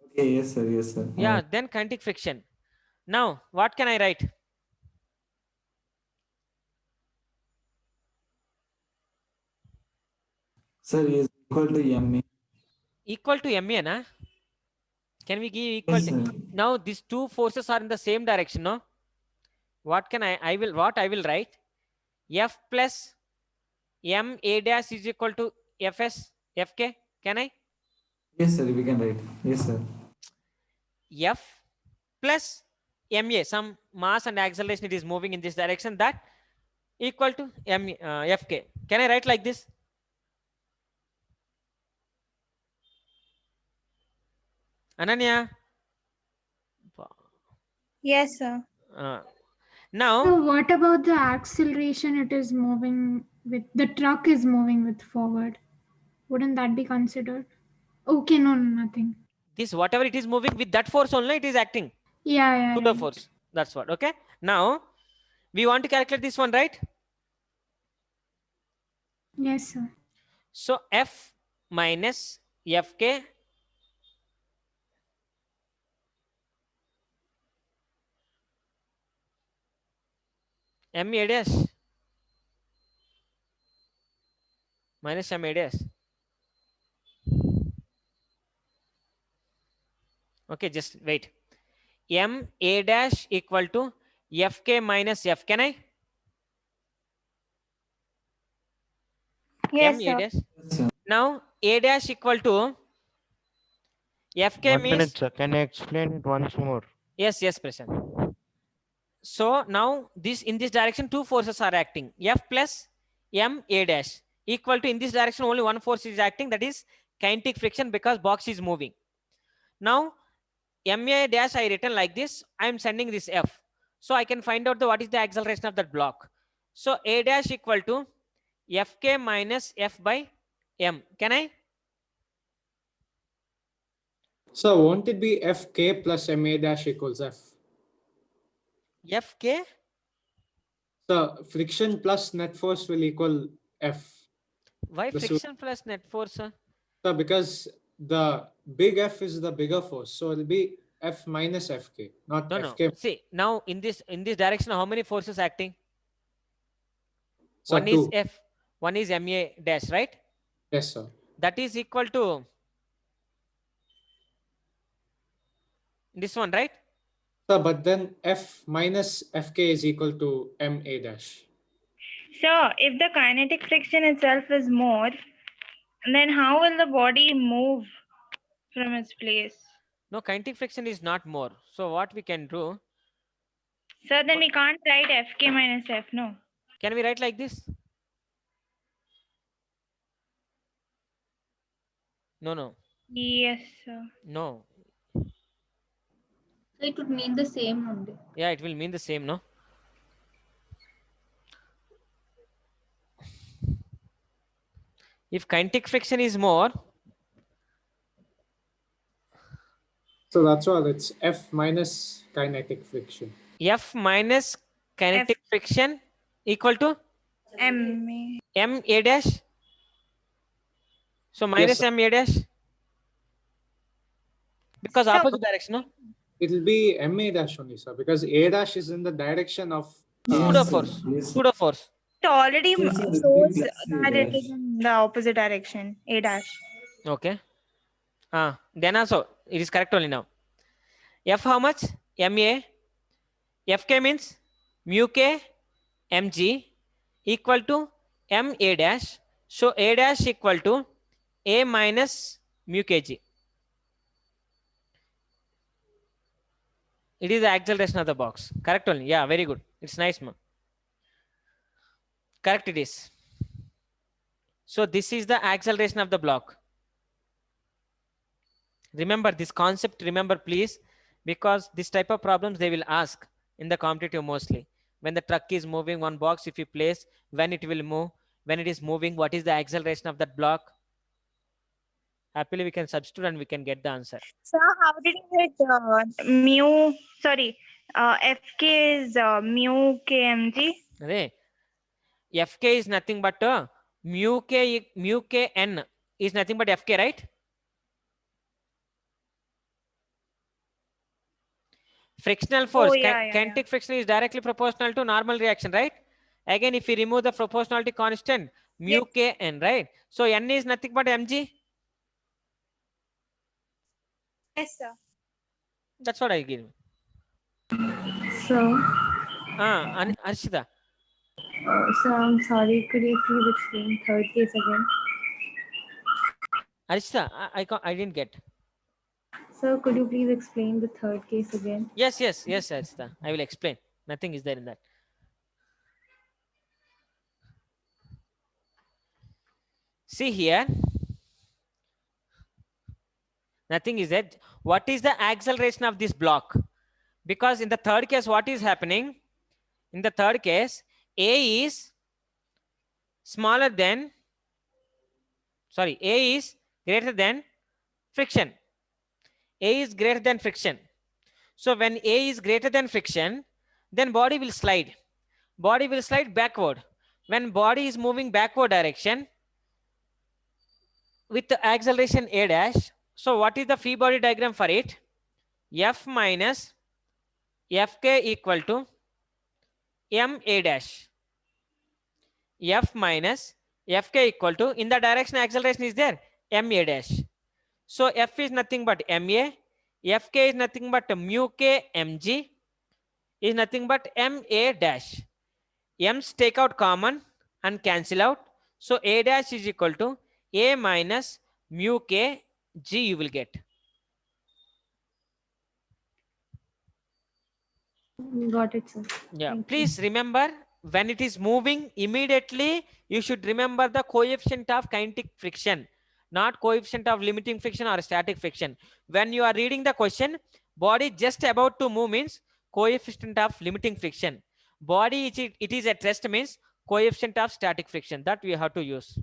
Okay, yes, sir, yes, sir. Yeah, then kinetic friction. Now what can I write? Sir, is equal to MA. Equal to ma, na? Can we give equal Yes, to? sir. Now these two forces are in the same direction, no? What can I will write? F plus m a dash is equal to Fs Fk. Can I? Yes, sir, we can write. Yes, sir. F plus ma, some mass and acceleration it is moving in this direction, that equal to Fk. Can I write like this? Ananya? Yes, sir. Now, So what about the acceleration it is moving with? The truck is moving with forward. Wouldn't that be considered? Okay, no, nothing. this whatever it is moving with that force only, it is acting Yeah, to the force. That's what. Okay. Now we want to calculate this one, right? Yes, sir. So F minus Fk ma dash minus ma dash. Okay, just wait. M A dash equal to Fk minus F. Can I? Yes, M A sir. dash. Now A dash equal to Fk 1 means minute, sir. Can you explain it once more? yes, Prashant. So now this in this direction two forces are acting. F plus M A dash equal to in this direction only one force is acting, that is kinetic friction, because box is moving. Now ma dash I written like this. I am sending this F, so I can find out what is the acceleration of that block. So A dash equal to Fk minus F by M. Can I? So won't it be Fk plus ma dash equals F? Fk? So friction plus net force will equal F. Why The friction plus net force? So because the big F is the bigger force, so it'll be F minus Fk, not No, no. Fk. See, now in this direction, how many forces acting? So One is 2. F, one is ma dash, right? Yes, sir. That is equal to this one, right? So, but then F minus Fk is equal to ma dash. So if the kinetic friction itself is more, then how will the body move from its place? No, kinetic friction is not more. So what we can do? So then we can't write Fk minus F, no? Can we write like this? No, no, Yes, sir. no. So it would mean the same only. Yeah, it will mean the same, no? If kinetic friction is more, So that's why it's F minus kinetic friction. F minus kinetic friction equal to Ma. M A dash. So minus sir. M A dash. Because So- opposite direction, no? It'll be ma dash only, sir, because a dash is in the direction of Pseudo force. Pseudo force. It already Yes, sir, it shows will be plus that A it is dash. in the opposite direction, A dash. Okay. Then also it is correct only now. F how much? Ma. Fk means mu k mg equal to m a dash. So a dash equal to a minus mu kg. It is the acceleration of the box. Correct only. Yeah, very good. It's nice, man. Correct it is. So this is the acceleration of the block. Remember this concept, remember please, because this type of problems they will ask in the competitive mostly. When the truck is moving one box, if you place, when it will move, when it is moving, what is the acceleration of that block? Happily we can substitute and we can get the answer. So how did you get mu? Sorry, Fk is mu kmg. Right? Fk is nothing but mu k n is nothing but Fk, right? Frictional force, kinetic friction is directly proportional to normal reaction, right? Again, if we remove the proportionality constant, mu k n, right? So n is nothing but mg. Yes, sir. That's what I give. So, Arshita. so I'm sorry, could you please explain third case again? Arshita, I didn't get. Sir, could you please explain the third case again? Yes, Arshita. I will explain. Nothing is there in that. See here. Nothing is there. What is the acceleration of this block? Because in the third case, what is happening? In the third case, A is smaller than, sorry, A is greater than friction. A is greater than friction. So when A is greater than friction, then body will slide. Body will slide backward. When body is moving backward direction with the acceleration A dash, so what is the free body diagram for it? F minus Fk equal to ma dash. F minus Fk equal to, in the direction acceleration is there, ma dash. So F is nothing but ma, Fk is nothing but mu k mg is nothing but ma dash. M's take out common and cancel out. So a dash is equal to a minus mu k g you will get. Got it, sir. Yeah, Thank you. please remember, when it is moving, immediately you should remember the coefficient of kinetic friction, not coefficient of limiting friction or static friction. When you are reading the question, body just about to move means coefficient of limiting friction. Body it is at rest means coefficient of static friction. That we have to use.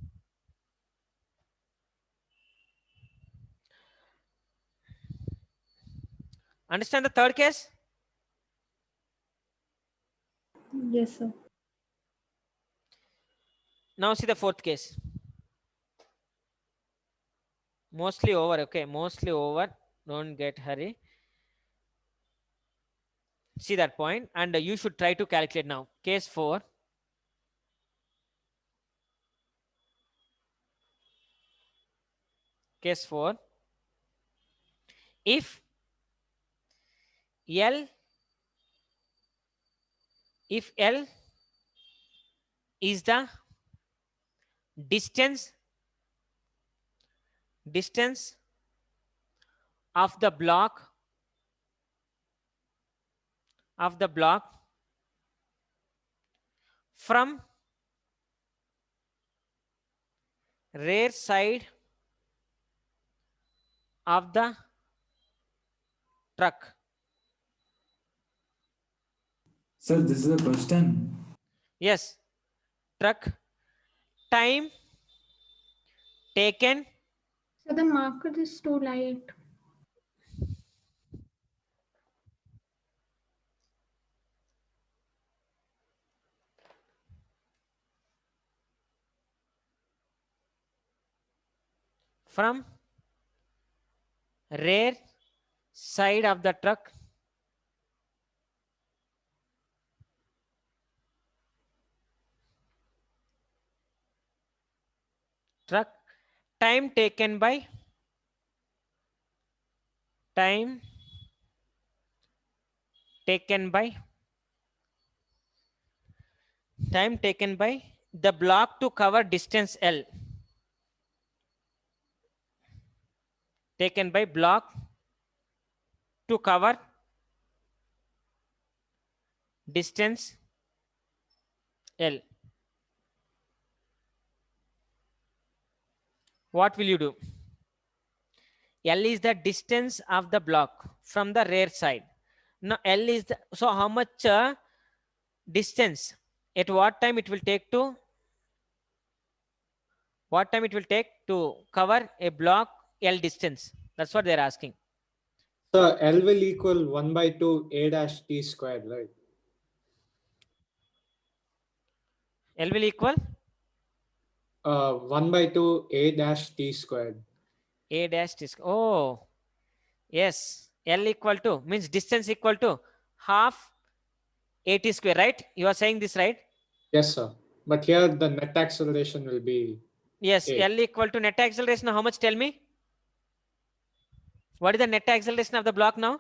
Understand the third case? Yes, sir. Now see the fourth case. Mostly over, okay, mostly over. Don't get hurry. See that point, and you should try to calculate now. Case 4. Case 4. If L is the distance of the block from rear side of the truck. Sir, this is a question. Yes, truck. Time taken. So the marker is too light. From rear side of the truck time taken by the block to cover distance L, taken by block to cover distance L. What will you do? L is the distance of the block from the rear side. Now L is the, so how much distance, at what time it will take to cover a block L distance? That's what they're asking. So L will equal 1 by 2 a dash t squared, right? L will equal 1 by 2 a dash t squared. A dash t squared. Oh, yes. L equal to means distance equal to half AT square, right? You are saying this, right? Yes, sir. But here the net acceleration will be Yes. A. L equal to net acceleration. How much? Tell me. What is the net acceleration of the block now?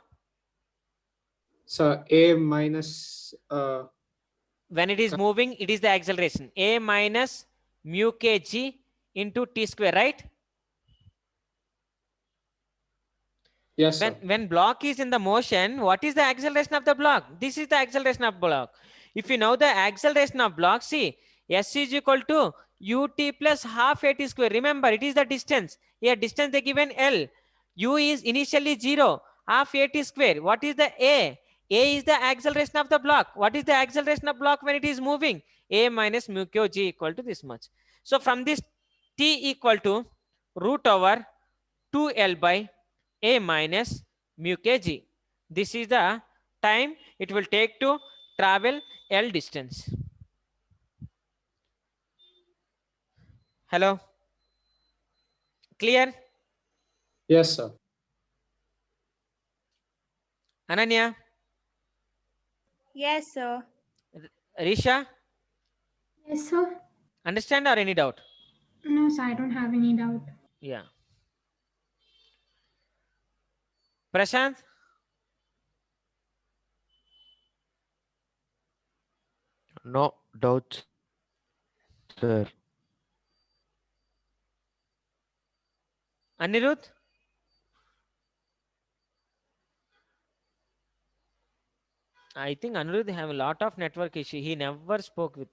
So A minus when it is moving, it is the acceleration. A minus mu kg into t square, right? Yes, sir. When block is in the motion, what is the acceleration of the block? This is the acceleration of block. If you know the acceleration of block, see, S is equal to ut plus half at square. Remember, it is the distance. Here, distance they given L. U is initially 0, half at square. What is the A? A is the acceleration of the block. What is the acceleration of block when it is moving? A minus mu q g equal to this much. So from this, T equal to root over 2L by A minus mu kg. This is the time it will take to travel L distance. Hello? Clear? Yes, sir. Ananya? Yes, sir. Risha, Yes, sir. understand or any doubt? No, sir, I don't have any doubt. Yeah. Prashant, No doubts, sir. Anirudh, I think Anirudh have a lot of network issue. He never spoke with.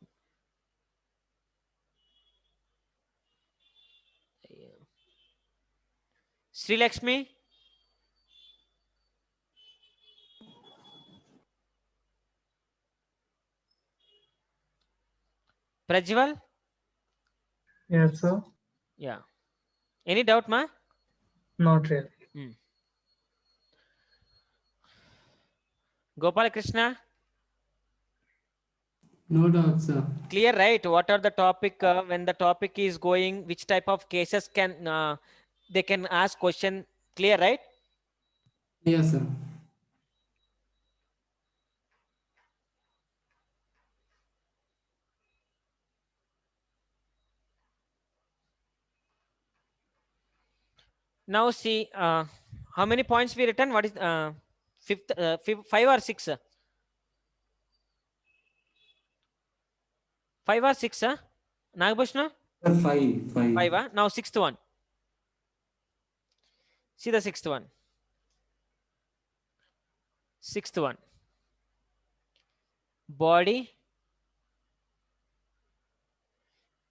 Sri Lakshmi, Prajwal, Yes, sir. yeah. Any doubt, ma? Not really. Gopal Krishna, No doubt, sir. clear, right? What are the topic when the topic is going? Which type of cases can they can ask question? Clear, right? Yes, sir. Now see, how many points we written? What is five or six? 5 or 6? Nagbhushna? Sir, five. 5. Now sixth one. See the sixth one. Sixth one. Body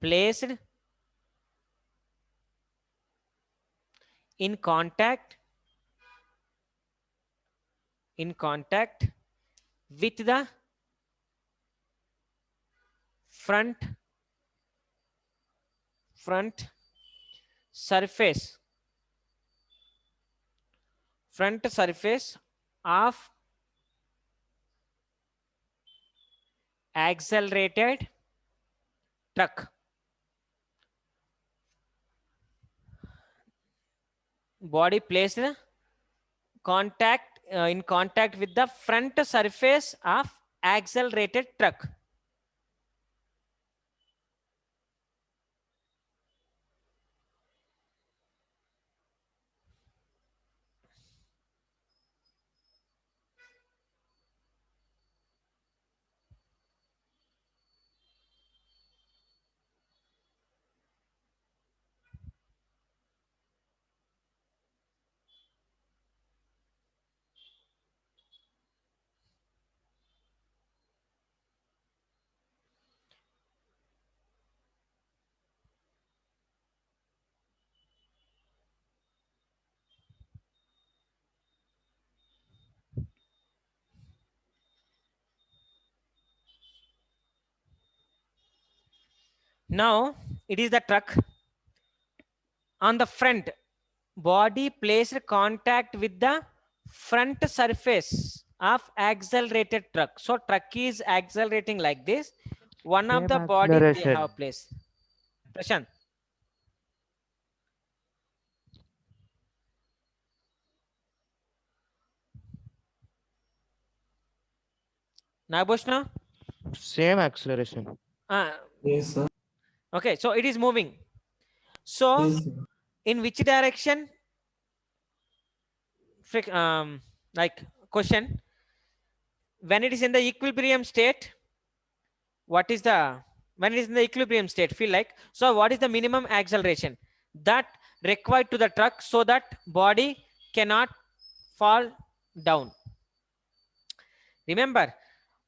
placed in contact with the front surface of accelerated truck. Body placed in contact with the front surface of accelerated truck. Now it is the truck on the front. Body placed contact with the front surface of accelerated truck. So truck is accelerating like this. One of Same the body they acceleration. have placed. Prashant. Nagbhushna? Same acceleration. Yes, sir. Okay, so it is moving. So Yes, sir. in which direction? Like question, when it is in the equilibrium state, what is the, when it is in the equilibrium state, feel like, so what is the minimum acceleration that required to the truck so that body cannot fall down? Remember,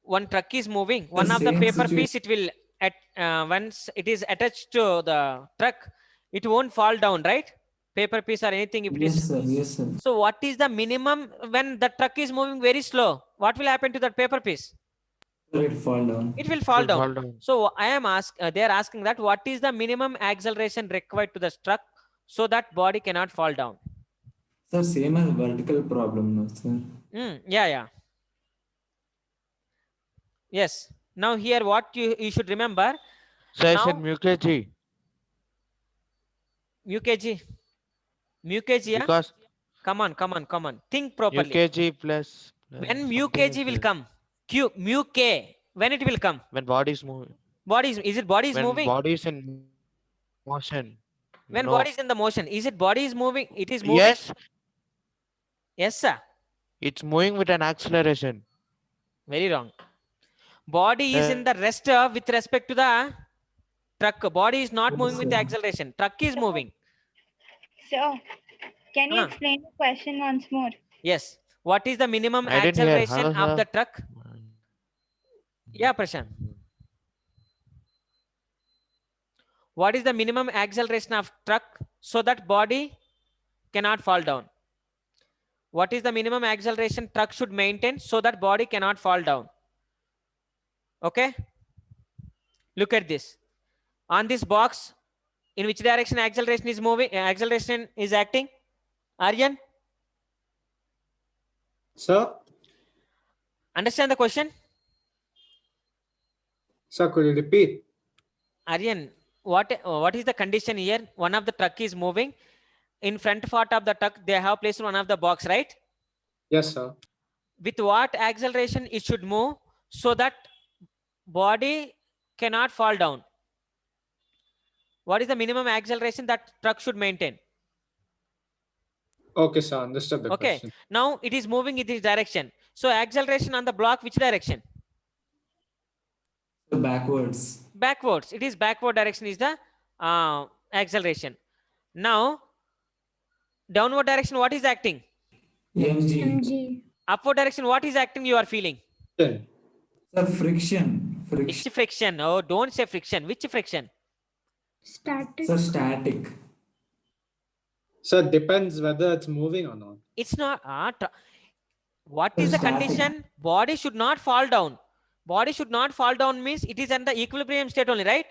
one truck is moving, one of the same paper situation. piece, it will once it is attached to the truck, it won't fall down, right? Paper piece or anything, if it Yes, is. sir. Yes, sir. So what is the minimum when the truck is moving very slow? What will happen to that paper piece? Sir, it fall down. It will fall Will down. fall down. So I am they are asking that what is the minimum acceleration required to the truck so that body cannot fall down? Sir, same as vertical problem, no, sir. Yeah. Yes. Now here what you should remember. So I said Now mu kg mu kg, yeah. because Come on. Think mu properly. kg plus When mu something kg is will there. come, mu k. When it will come? When body is moving. Is it body is When moving? body is in motion. When No. body is in the motion, is it body is moving? It is moving. Yes, Yes, sir. it's moving with an acceleration. Very wrong. Body is in the rest with respect to the truck. Body is not moving with the acceleration. Truck is moving. So, can you Huh. explain the question once more? Yes. What is the minimum I didn't hear. acceleration Hello, of the sir. truck? Yeah, Prashant. What is the minimum acceleration of truck so that body cannot fall down? What is the minimum acceleration truck should maintain so that body cannot fall down? Okay. Look at this. On this box, in which direction acceleration is moving? Acceleration is acting? Aryan, Sir, understand the question? sir, could you repeat? Aryan, what is the condition here? One of the truck is moving. In front part of the truck, they have placed one of the box, right? Yes, sir. With what acceleration it should move so that body cannot fall down? What is the minimum acceleration that truck should maintain? Okay, sir, understood the Okay. question. Now it is moving in this direction. So acceleration on the block, which direction? Backwards. Backwards. It is backward direction is the acceleration. Now downward direction, what is acting? MG. mg. Upward direction, what is acting you are feeling? Then, Sir, friction. Which friction? Oh, don't say friction. Which friction? Static. Sir, static. sir, depends whether it's moving or not. It's not. What is the Static. condition? Body should not fall down. Body should not fall down means it is in the equilibrium state only, right?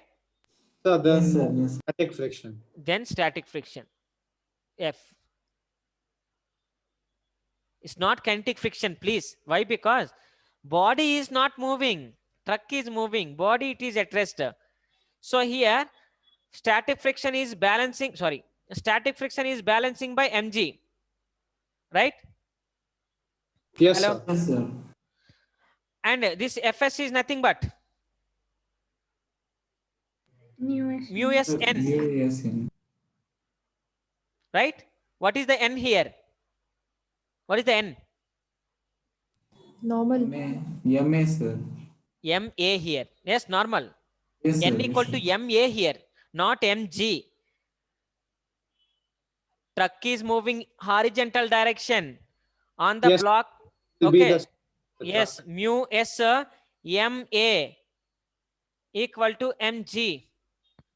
So then Yes, sir. Yes. static friction. Then static friction. F. It's not kinetic friction, please. Why? Because body is not moving. Truck is moving. Body, it is at rest. So here, static friction is balancing. Sorry, static friction is balancing by mg. Right? Yes, Hello? sir. Yes, sir. And this Fs is nothing but mu s. mu s n. Yes, yes. Right? What is the n here? What is the n? Normal. MA, sir. Ma here. Yes, normal. Yes, sir. N equal to ma here, not mg. Truck is moving horizontal direction on the Yes, block. Will be Okay. the Yes, truck. mu s ma equal to mg.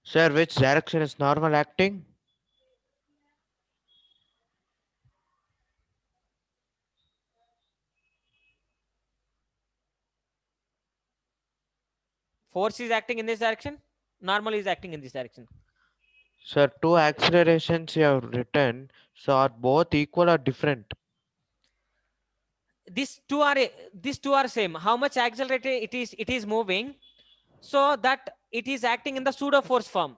Sir, which direction is normal acting? Force is acting in this direction. Normal is acting in this direction. Sir, two accelerations you have written, so are both equal or different? These two are same. How much accelerated it is moving, so that it is acting in the pseudo force form.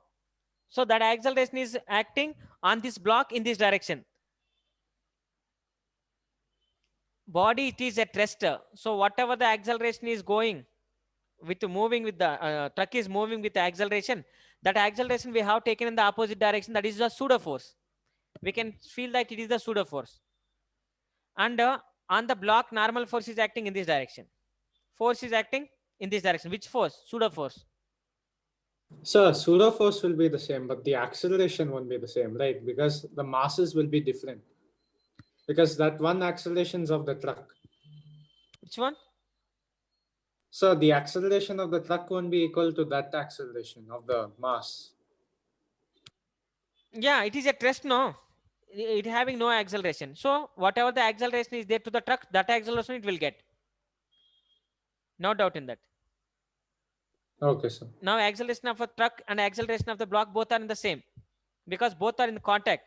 So that acceleration is acting on this block in this direction. Body, it is at rest. So whatever the acceleration is going with moving with the truck is moving with the acceleration, that acceleration we have taken in the opposite direction, that is the pseudo force. We can feel that it is the pseudo force. And on the block, normal force is acting in this direction. Force is acting in this direction. Which force? Pseudo force. Sir, pseudo force will be the same, but the acceleration won't be the same, right? Because the masses will be different. Because that one acceleration is of the truck. Which one? So the acceleration of the truck won't be equal to that acceleration of the mass. Yeah, it is at rest, no. It having no acceleration. So whatever the acceleration is there to the truck, that acceleration it will get. No doubt in that. Okay, sir. Now acceleration of a truck and acceleration of the block both are in the same, because both are in contact.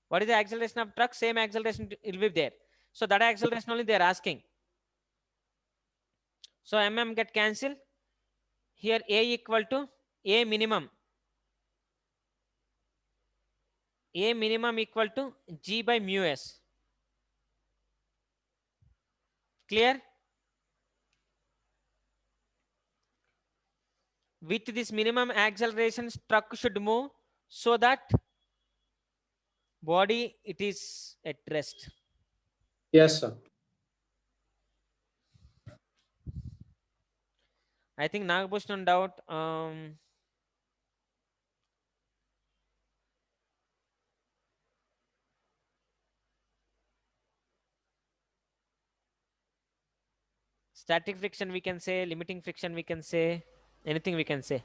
What is the acceleration of truck? Same acceleration will be there. So that acceleration only they are asking. So mm get cancelled. Here a equal to a minimum. A minimum equal to g by mu s. Clear? with this minimum acceleration, truck should move so that body it is at rest. Yes, sir. I think Nagabhushan doubt. Static friction we can say, limiting friction we can say, anything we can say.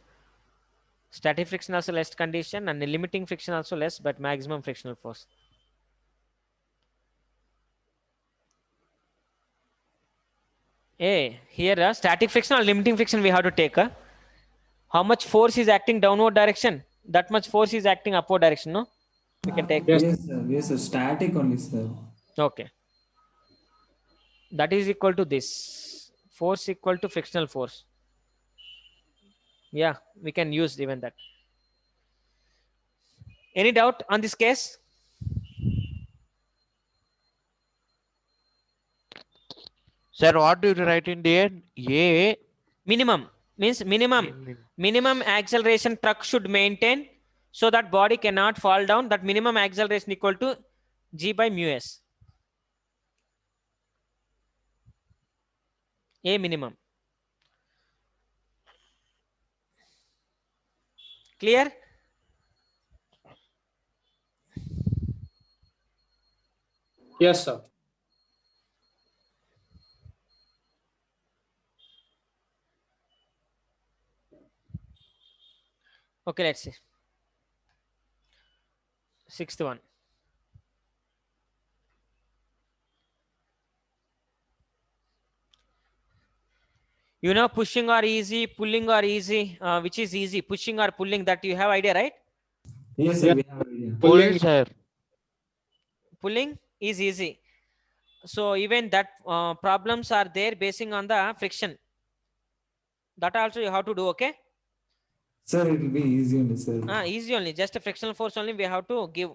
Static friction also less condition and limiting friction also less, but maximum frictional force. Here static friction or limiting friction we have to take. How much force is acting downward direction? That much force is acting upward direction, no? We can take. Yes, sir. Yes, sir. Static only, sir. Okay. That is equal to this. Force equal to frictional force. Yeah, we can use even that. Any doubt on this case? Sir, what do you write in the end? A Minimum means minimum acceleration truck should maintain so that body cannot fall down. That minimum acceleration equal to G by mu s. A minimum. Clear? Yes, sir. Okay, let's see. Sixth one. You know, pushing or easy, pulling or easy, which is easy, pushing or pulling, that you have idea, right? Yes, sir. We have idea. pull, sir. Pulling is easy. So even that problems are there basing on the friction. That also you have to do, okay? Sir, it will be easy only, sir. Easy only, just a frictional force only we have to give.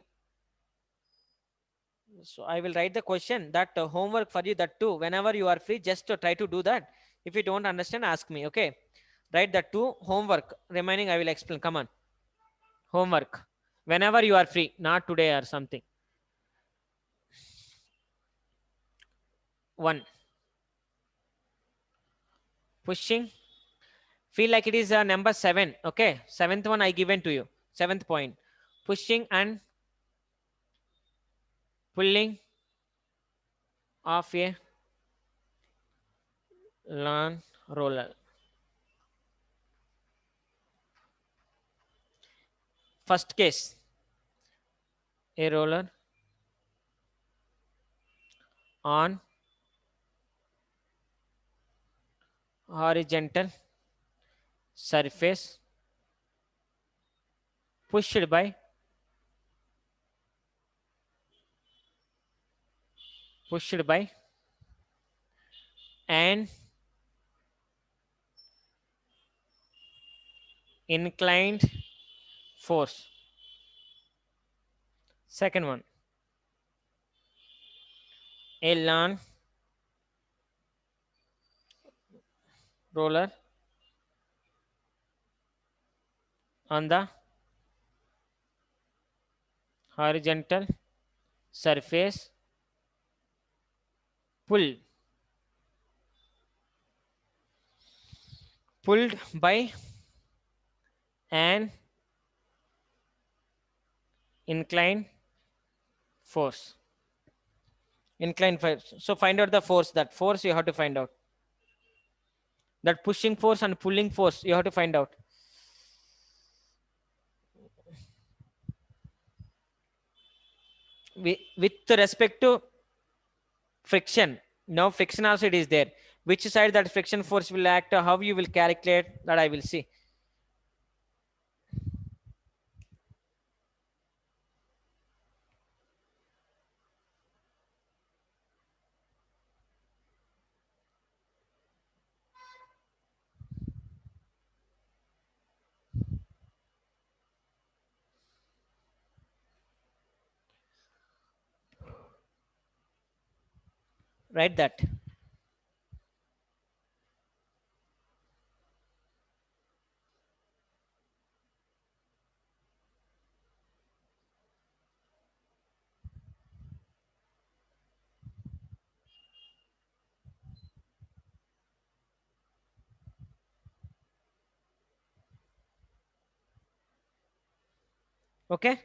So I will write the question, that homework for you, that too. Whenever you are free, just to try to do that. If you don't understand, ask me, okay? Write that too, homework. Remaining I will explain. Come on. Homework. Whenever you are free, not today or something. 1. Pushing. Feel like it is number 7. Okay. 7th one I given to you. 7th point. Pushing and pulling of a lawn roller. First case. A roller on horizontal surface pushed by an inclined force. Second one, a lawn roller on the horizontal surface pulled by an inclined force. Inclined force. So find out the force. That force you have to find out. That pushing force and pulling force you have to find out. With respect to friction, now friction also it is there. Which side that friction force will act, how you will calculate, that I will see. Write that. Okay.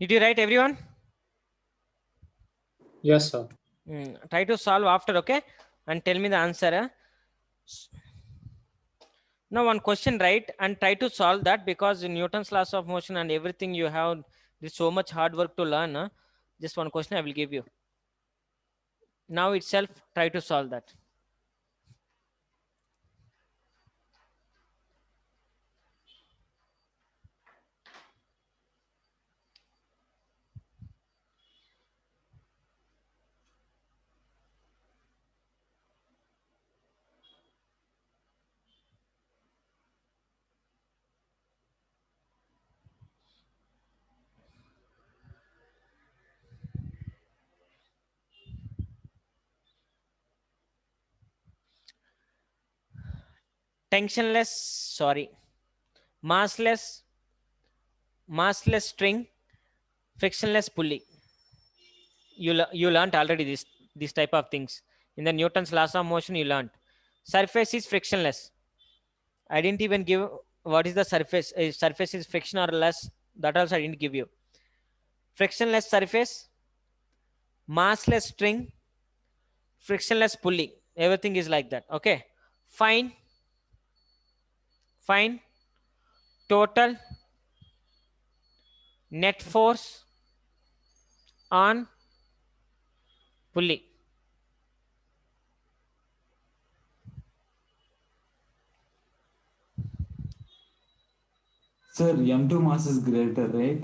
Did you write, everyone? Yes, sir. Try to solve after, okay? And tell me the answer. Now one question write and try to solve that, because in Newton's laws of motion and everything you have, there's so much hard work to learn. Just one question I will give you. Now itself try to solve that. Tensionless, sorry, massless string, frictionless pulley. You learned already this type of things in the Newton's laws of motion. You learned surface is frictionless. I didn't even give what is the surface. Surface is friction or less. That also I didn't give you. Frictionless surface, massless string, frictionless pulley. Everything is like that. Okay. Find total net force on pulley. Sir, M2 mass is greater, right?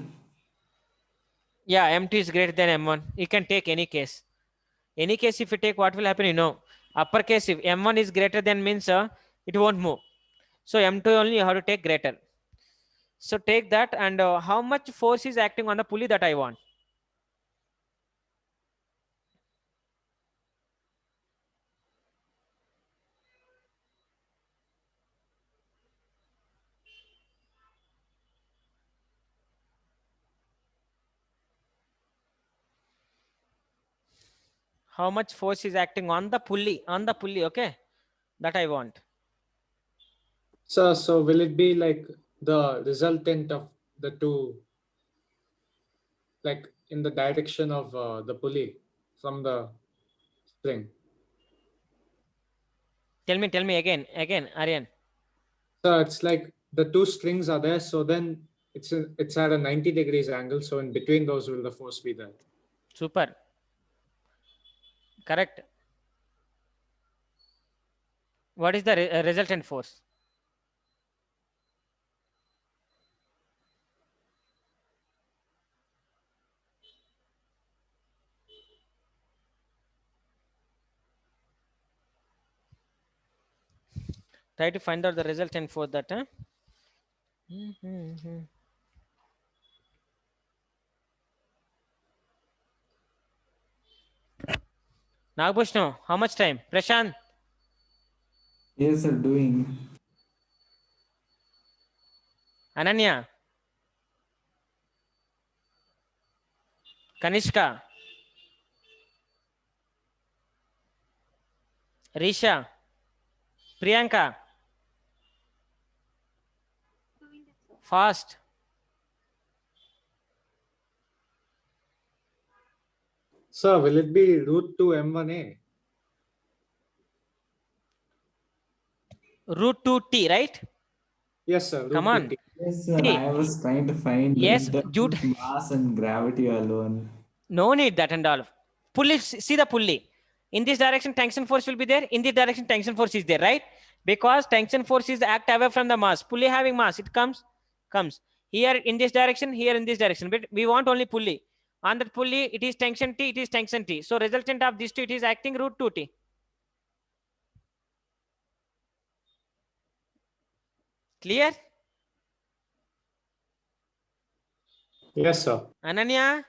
Yeah, M2 is greater than M1. You can take any case. Any case, if you take, what will happen? Upper case, if M1 is greater than, means it won't move. So M2 only you have to take greater. So take that, and how much force is acting on the pulley, that I want. How much force is acting on the pulley, okay? That I want. So will it be like the resultant of the two, like in the direction of the pulley from the spring? Tell me again, Aryan. So it's like the two strings are there, so then it's at a 90 degrees angle. So in between those will the force be there? Super. Correct. What is the resultant force? Try to find out the resultant for that. Nagbhushno, how much time? Prashant. Yes, sir, doing. Ananya. Kanishka. Risha. Priyanka. Fast. So will it be root 2 M1A? Root 2t, right? Yes, sir. Come on. Yes, sir, See, I was trying to find yes, in terms due of mass and gravity alone. no need that and all. Pulley, see the pulley. In this direction, tension force will be there. In this direction, tension force is there, right? Because tension force is act away from the mass. Pulley having mass, it comes here in this direction, here in this direction. But we want only pulley. On that pulley, it is tension T, it is tension T. So resultant of this two, it is acting root 2T. Clear? Yes, sir. Ananya?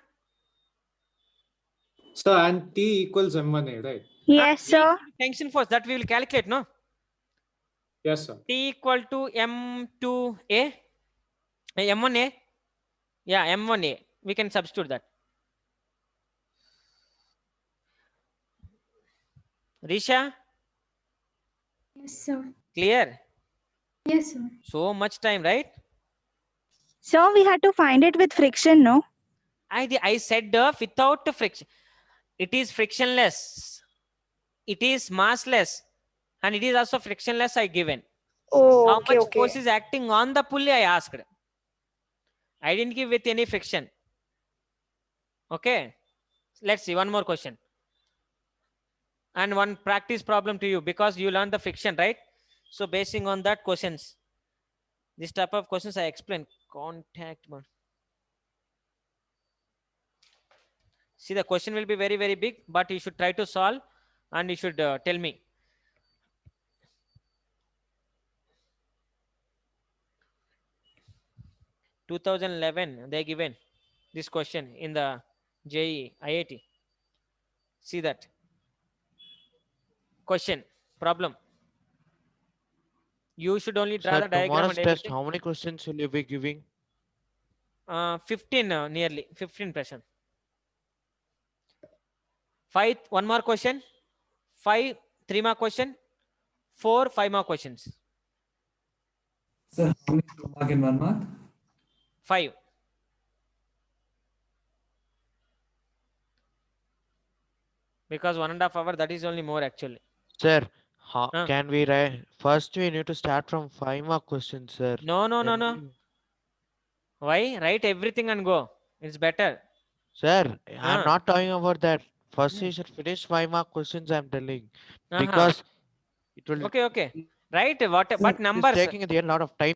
So, and T equals M1A, right? Yes, sir. Tension force that we will calculate, no? Yes, sir. T equal to M2A, M1A. Yeah, M1A. We can substitute that. Risha, Yes, sir. clear? Yes, sir. So much time, right? So we had to find it with friction, no? I said without the friction. It is frictionless. It is massless. And it is also frictionless I given. Oh, How okay, much okay. force is acting on the pulley I asked. I didn't give with any friction. Okay. Let's see one more question. And one practice problem to you because you learned the friction, right? So basing on that questions, this type of questions I explain. Contact mode. See, the question will be very, very big, but you should try to solve and you should tell me. (2011) they given this question in the JEE IIT. See that question problem. You should only draw Sir, the diagram tomorrow's and test, everything. how many questions will you be giving? 15 nearly 15%. 5 one more question, 5 3 more question, 4 5 more questions. Sir, how many 2 mark and 1 mark? 5. Because 1.5 hour that is only more actually. Sir, how Huh? can we write? First, we need to start from 5 mark questions, sir. No. Then we- Why? Write everything and go. It's better. Sir, I'm Huh? not talking about that. First, you should finish 5 mark questions, I'm telling. Because it will Okay. Right? What? But it is numbers. taking a lot of time.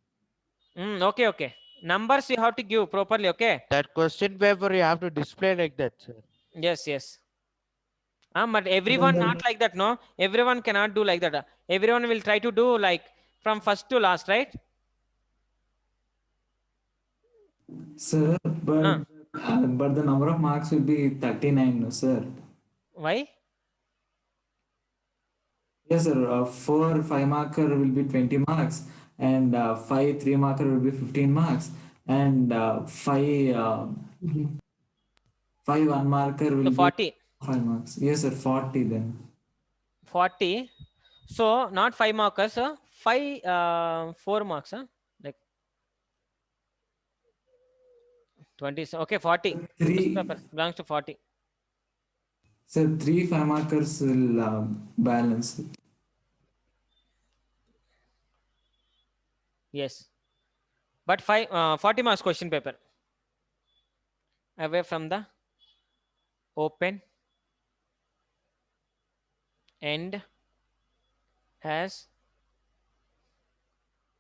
Okay. Numbers you have to give properly. Okay. That question paper you have to display like that, sir. Yes. But everyone not like that, no? Everyone cannot do like that. Everyone will try to do like from first to last, right? Sir, but the number of marks will be 39, no, sir. Why? Yes, sir. 4 5 marker will be 20 marks, and 5 3 marker will be 15 marks, and 5 1 marker will So be 40. 5 marks. Yes, sir. 40 then. 40. So not 5 markers, 4 marks, like 20. Okay, 40. Question 3 paper belongs to 40. Sir, 3 5 markers will balance it. Yes. But 40 marks question paper. Away from the open end as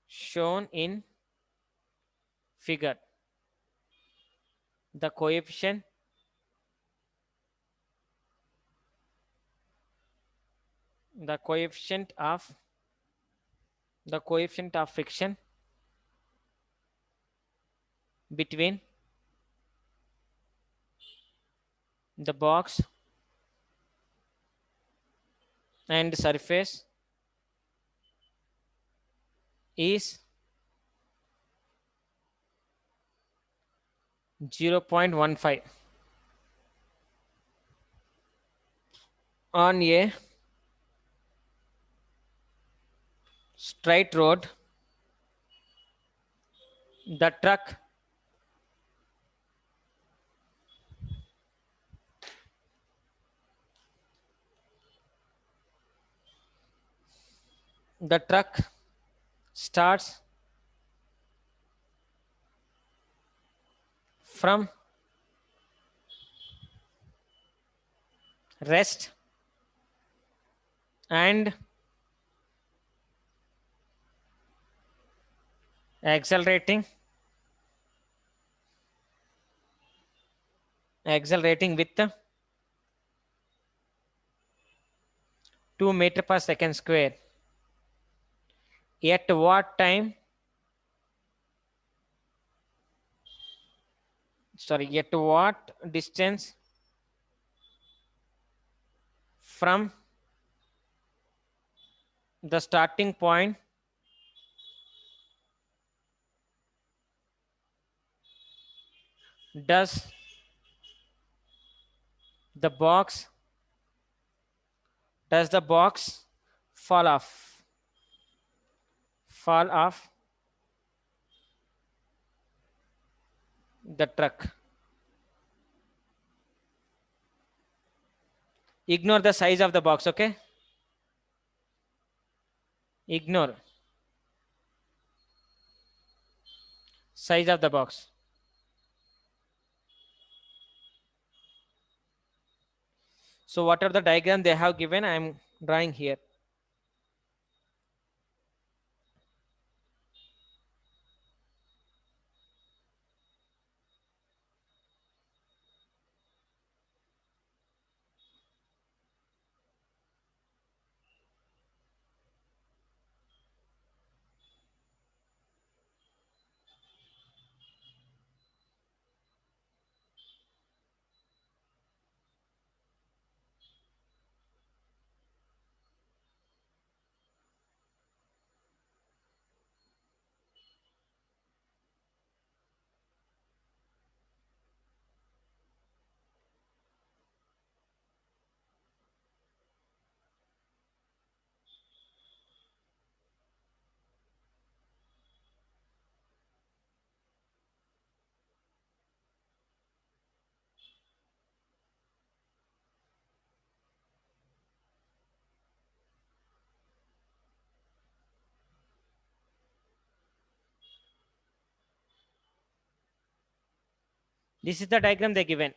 shown in figure. The coefficient of friction between the box and surface is 0.15 on a straight road. The truck starts from rest and accelerating with 2 meter per second square. At what time sorry, at what distance from the starting point does the box fall off the truck? Ignore the size of the box, okay? Ignore size of the box. So whatever the diagram they have given, I am drawing here. This is the diagram they given.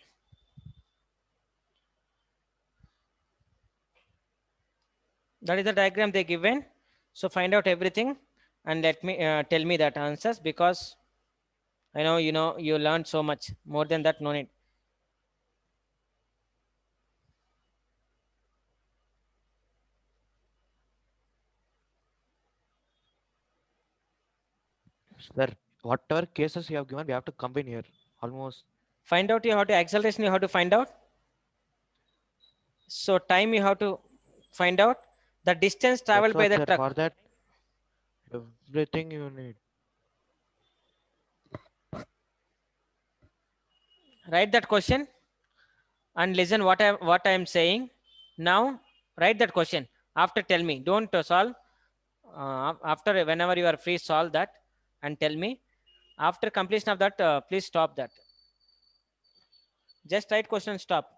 That is the diagram they given. So find out everything and let me tell me that answers, because I know you learned so much. More than that, no need. Sir, whatever cases you have given, we have to combine here. Almost. Find out you how to acceleration, you have to find out. So time you have to find out. The distance traveled That's by what, the sir. truck. For that, everything you need. Write that question and listen what I am saying. Now write that question. After tell me. Don't solve. After, whenever you are free, solve that and tell me. After completion of that, please stop that. Just write question and stop.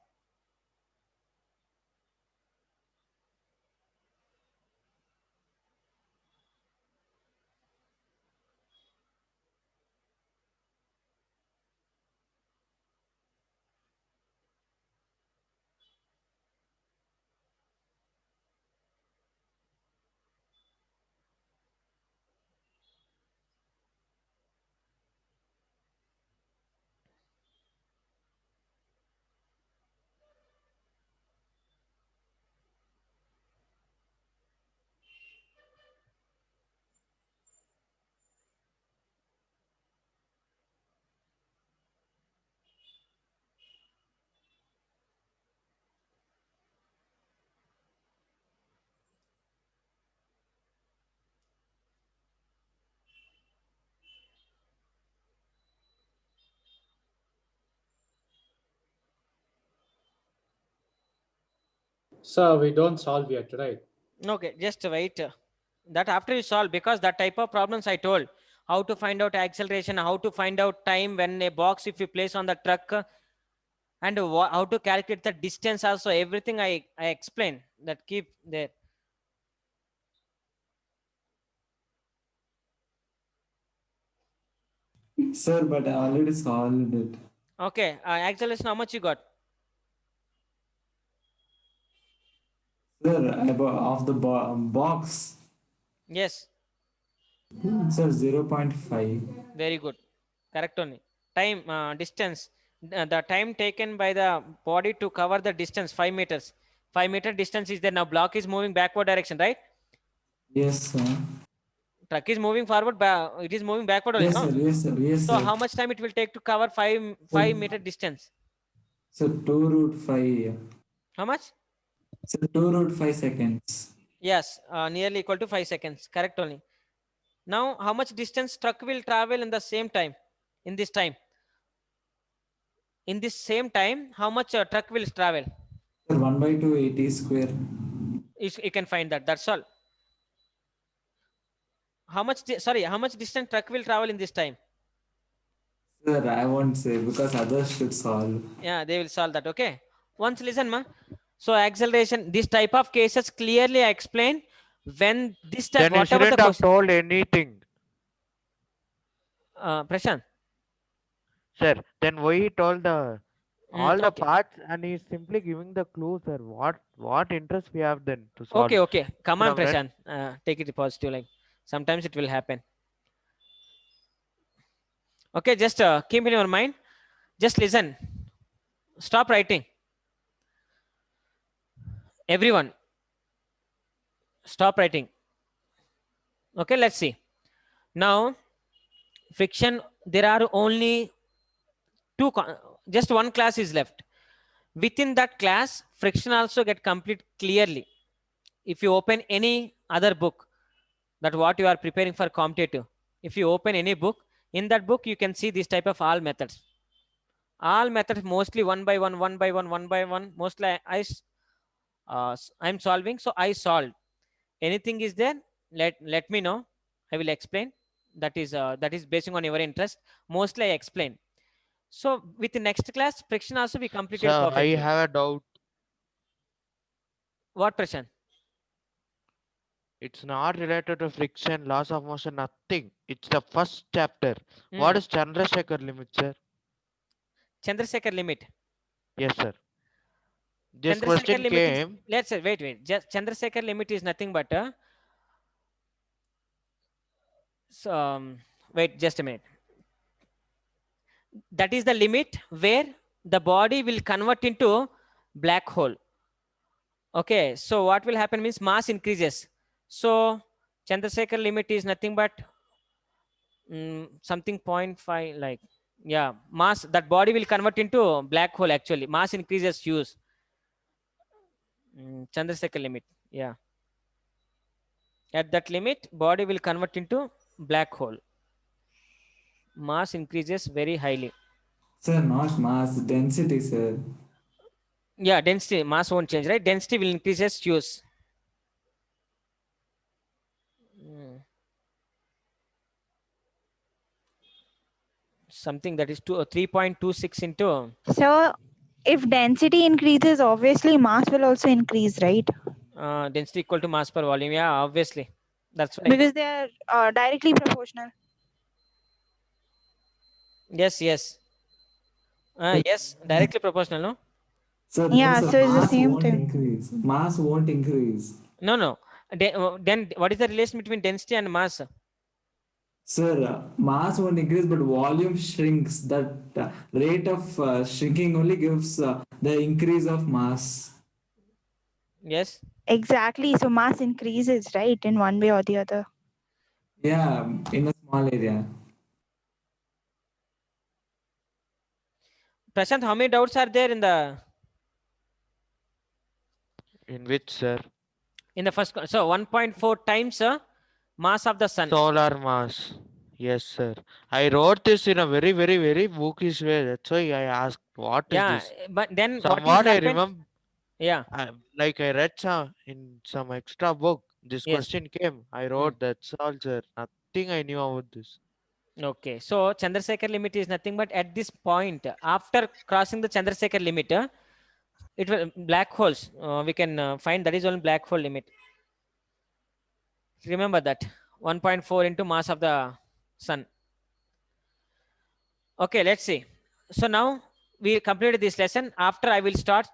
So we don't solve yet, right? Okay, just wait. That after you solve, because that type of problems I told, how to find out acceleration, how to find out time when a box if you place on the truck, and how to calculate the distance also, everything I explain that, keep there. Sir, but I already solved it. Okay, acceleration, how much you got? Sir, of the box. Yes. Sir, 0.5. Very good. Correct only. Time, distance, the time taken by the body to cover the distance, 5 meters. 5 meter distance is there. Now block is moving backward direction, right? Yes, sir. Truck is moving forward, it is moving backward only, Yes, no? sir. Yes, sir. Yes, So sir. how much time it will take to cover 5 meter distance? So 2 root 5. How much? So 2 root 5 seconds. Yes, nearly equal to 5 seconds. Correct only. Now, how much distance truck will travel in the same time? In this time? In this same time, how much truck will travel? Sir, 1 by 2 80 square. You can find that. That's all. How much? Sorry, how much distance truck will travel in this time? Sir, I won't say because others should solve. Yeah, they will solve that. Okay. Once listen, ma. So acceleration. This type of cases clearly I explain when this type. Then you Whatever the shouldn't have question. told anything, Prashant. sir. Then why he told the all the Okay. parts and he's simply giving the clue, sir. What interest we have then to solve? Okay. Okay. Come on, Should have read- Prashant. Take it positive. Like sometimes it will happen. Okay. Just keep in your mind. Just listen. Stop writing. Everyone. Stop writing. Okay. Let's see. Now, friction. There are only just one class is left. Within that class, friction also get complete clearly. If you open any other book, that what you are preparing for competitive, if you open any book, in that book you can see this type of all methods. All methods mostly one by one, one by one, one by one. Mostly I'm solving, so I solved. Anything is there? Let me know. I will explain. That is basing on your interest. Mostly I explain. So with the next class, friction also we completed Sir, I perfectly. have a doubt. What, Prashant? It's not related to friction, laws of motion, nothing. It's the first chapter. What is Chandrasekhar limit, sir? Chandrasekhar limit. Yes, sir. This Chandrasekhar question limit is, came. let's say, wait. Just Chandrasekhar limit is nothing but wait, just a minute. That is the limit where the body will convert into black hole. Okay, so what will happen means mass increases. So Chandrasekhar limit is nothing but something 0.5, like, yeah, mass, that body will convert into black hole. Actually, mass increases huge. Chandrasekhar limit, yeah. At that limit, body will convert into black hole. Mass increases very highly. Sir, not mass, density, sir. Yeah, density, mass won't change, right? Density will increase as huge. Something that is 3.26 into. So if density increases, obviously mass will also increase, right? Density equal to mass per volume. Yeah, obviously. That's why. Because they are directly proportional. Yes. Yes, directly proportional, no? Sir, Yeah, no, sir, so it's the mass same won't thing. increase. Mass won't increase. No. Then what is the relation between density and mass? Sir, mass won't increase, but volume shrinks. That rate of shrinking only gives the increase of mass. Yes. Exactly. So mass increases, right, in one way or the other. Yeah, in a small area. Prashant, how many doubts are there in the? In which, sir? In the first, so 1.4 times mass of the sun. Solar mass. Yes, sir. I wrote this in a very, very, very bookish way. That's why I asked, what is Yeah, this? but then Somewhat what is I happened? remember. Yeah. Like I read in some extra book. This Yes. question came. I wrote that's all, sir. Nothing I knew about this. Okay, so Chandrasekhar limit is nothing but at this point, after crossing the Chandrasekhar limit, it will black holes. We can find that is only black hole limit. Remember that 1.4 into mass of the sun. Okay, let's see. So now we completed this lesson. After I will start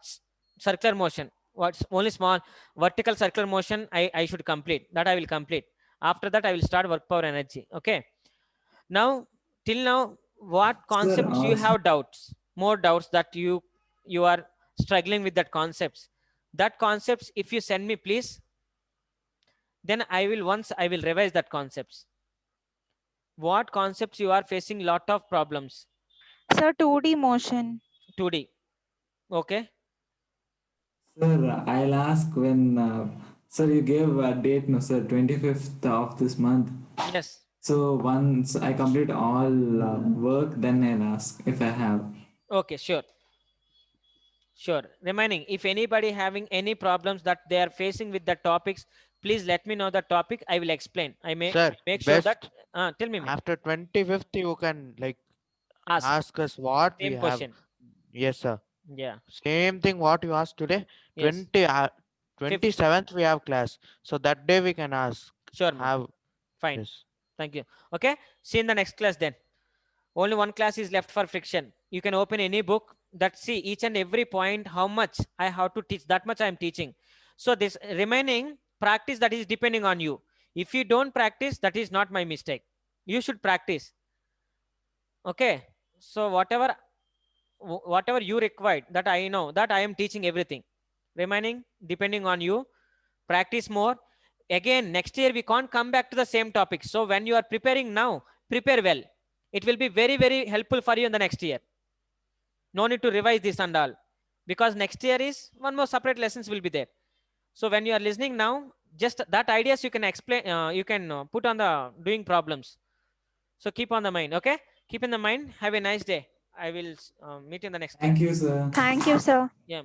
circular motion. What's only small vertical circular motion I should complete. That I will complete. After that I will start work power energy. Okay. Now till now, what concepts you have doubts? More doubts that you are struggling with that concepts. That concepts, if you send me, please, then I will revise that concepts. what concepts you are facing lot of problems? Sir, 2D motion. 2D. Okay. Sir, I'll ask when, sir, you gave a date, no, sir, 25th of this month. Yes. So once I complete all work, then I'll ask if I have. Okay, sure. Sure. Remaining, if anybody having any problems that they are facing with the topics, please let me know the topic. I will explain. I may Sir, make sure that. best Tell me, ma'am. after 25th you can like Ask ask us what we same have. question. Yes, sir. Yeah. Same thing what you asked today. Yes. 27th we have class. So that day we can ask. Sure, ma'am. Have Fine. yes. Thank you. Okay. See you in the next class then. Only one class is left for friction. You can open any book that see each and every point how much I have to teach. That much I am teaching. So this remaining practice, that is depending on you. If you don't practice, that is not my mistake. You should practice. Okay. So whatever you required, that I know, that I am teaching everything. Remaining depending on you. Practice more. Again, next year we can't come back to the same topic. So when you are preparing now, prepare well. It will be very, very helpful for you in the next year. No need to revise this and all, because next year is one more separate lessons will be there. So when you are listening now, just that ideas you can explain, you can put on the doing problems. So keep on the mind. Okay. Keep in the mind. Have a nice day. I will meet you in the next. Thank you, sir. Thank you, sir. Yeah.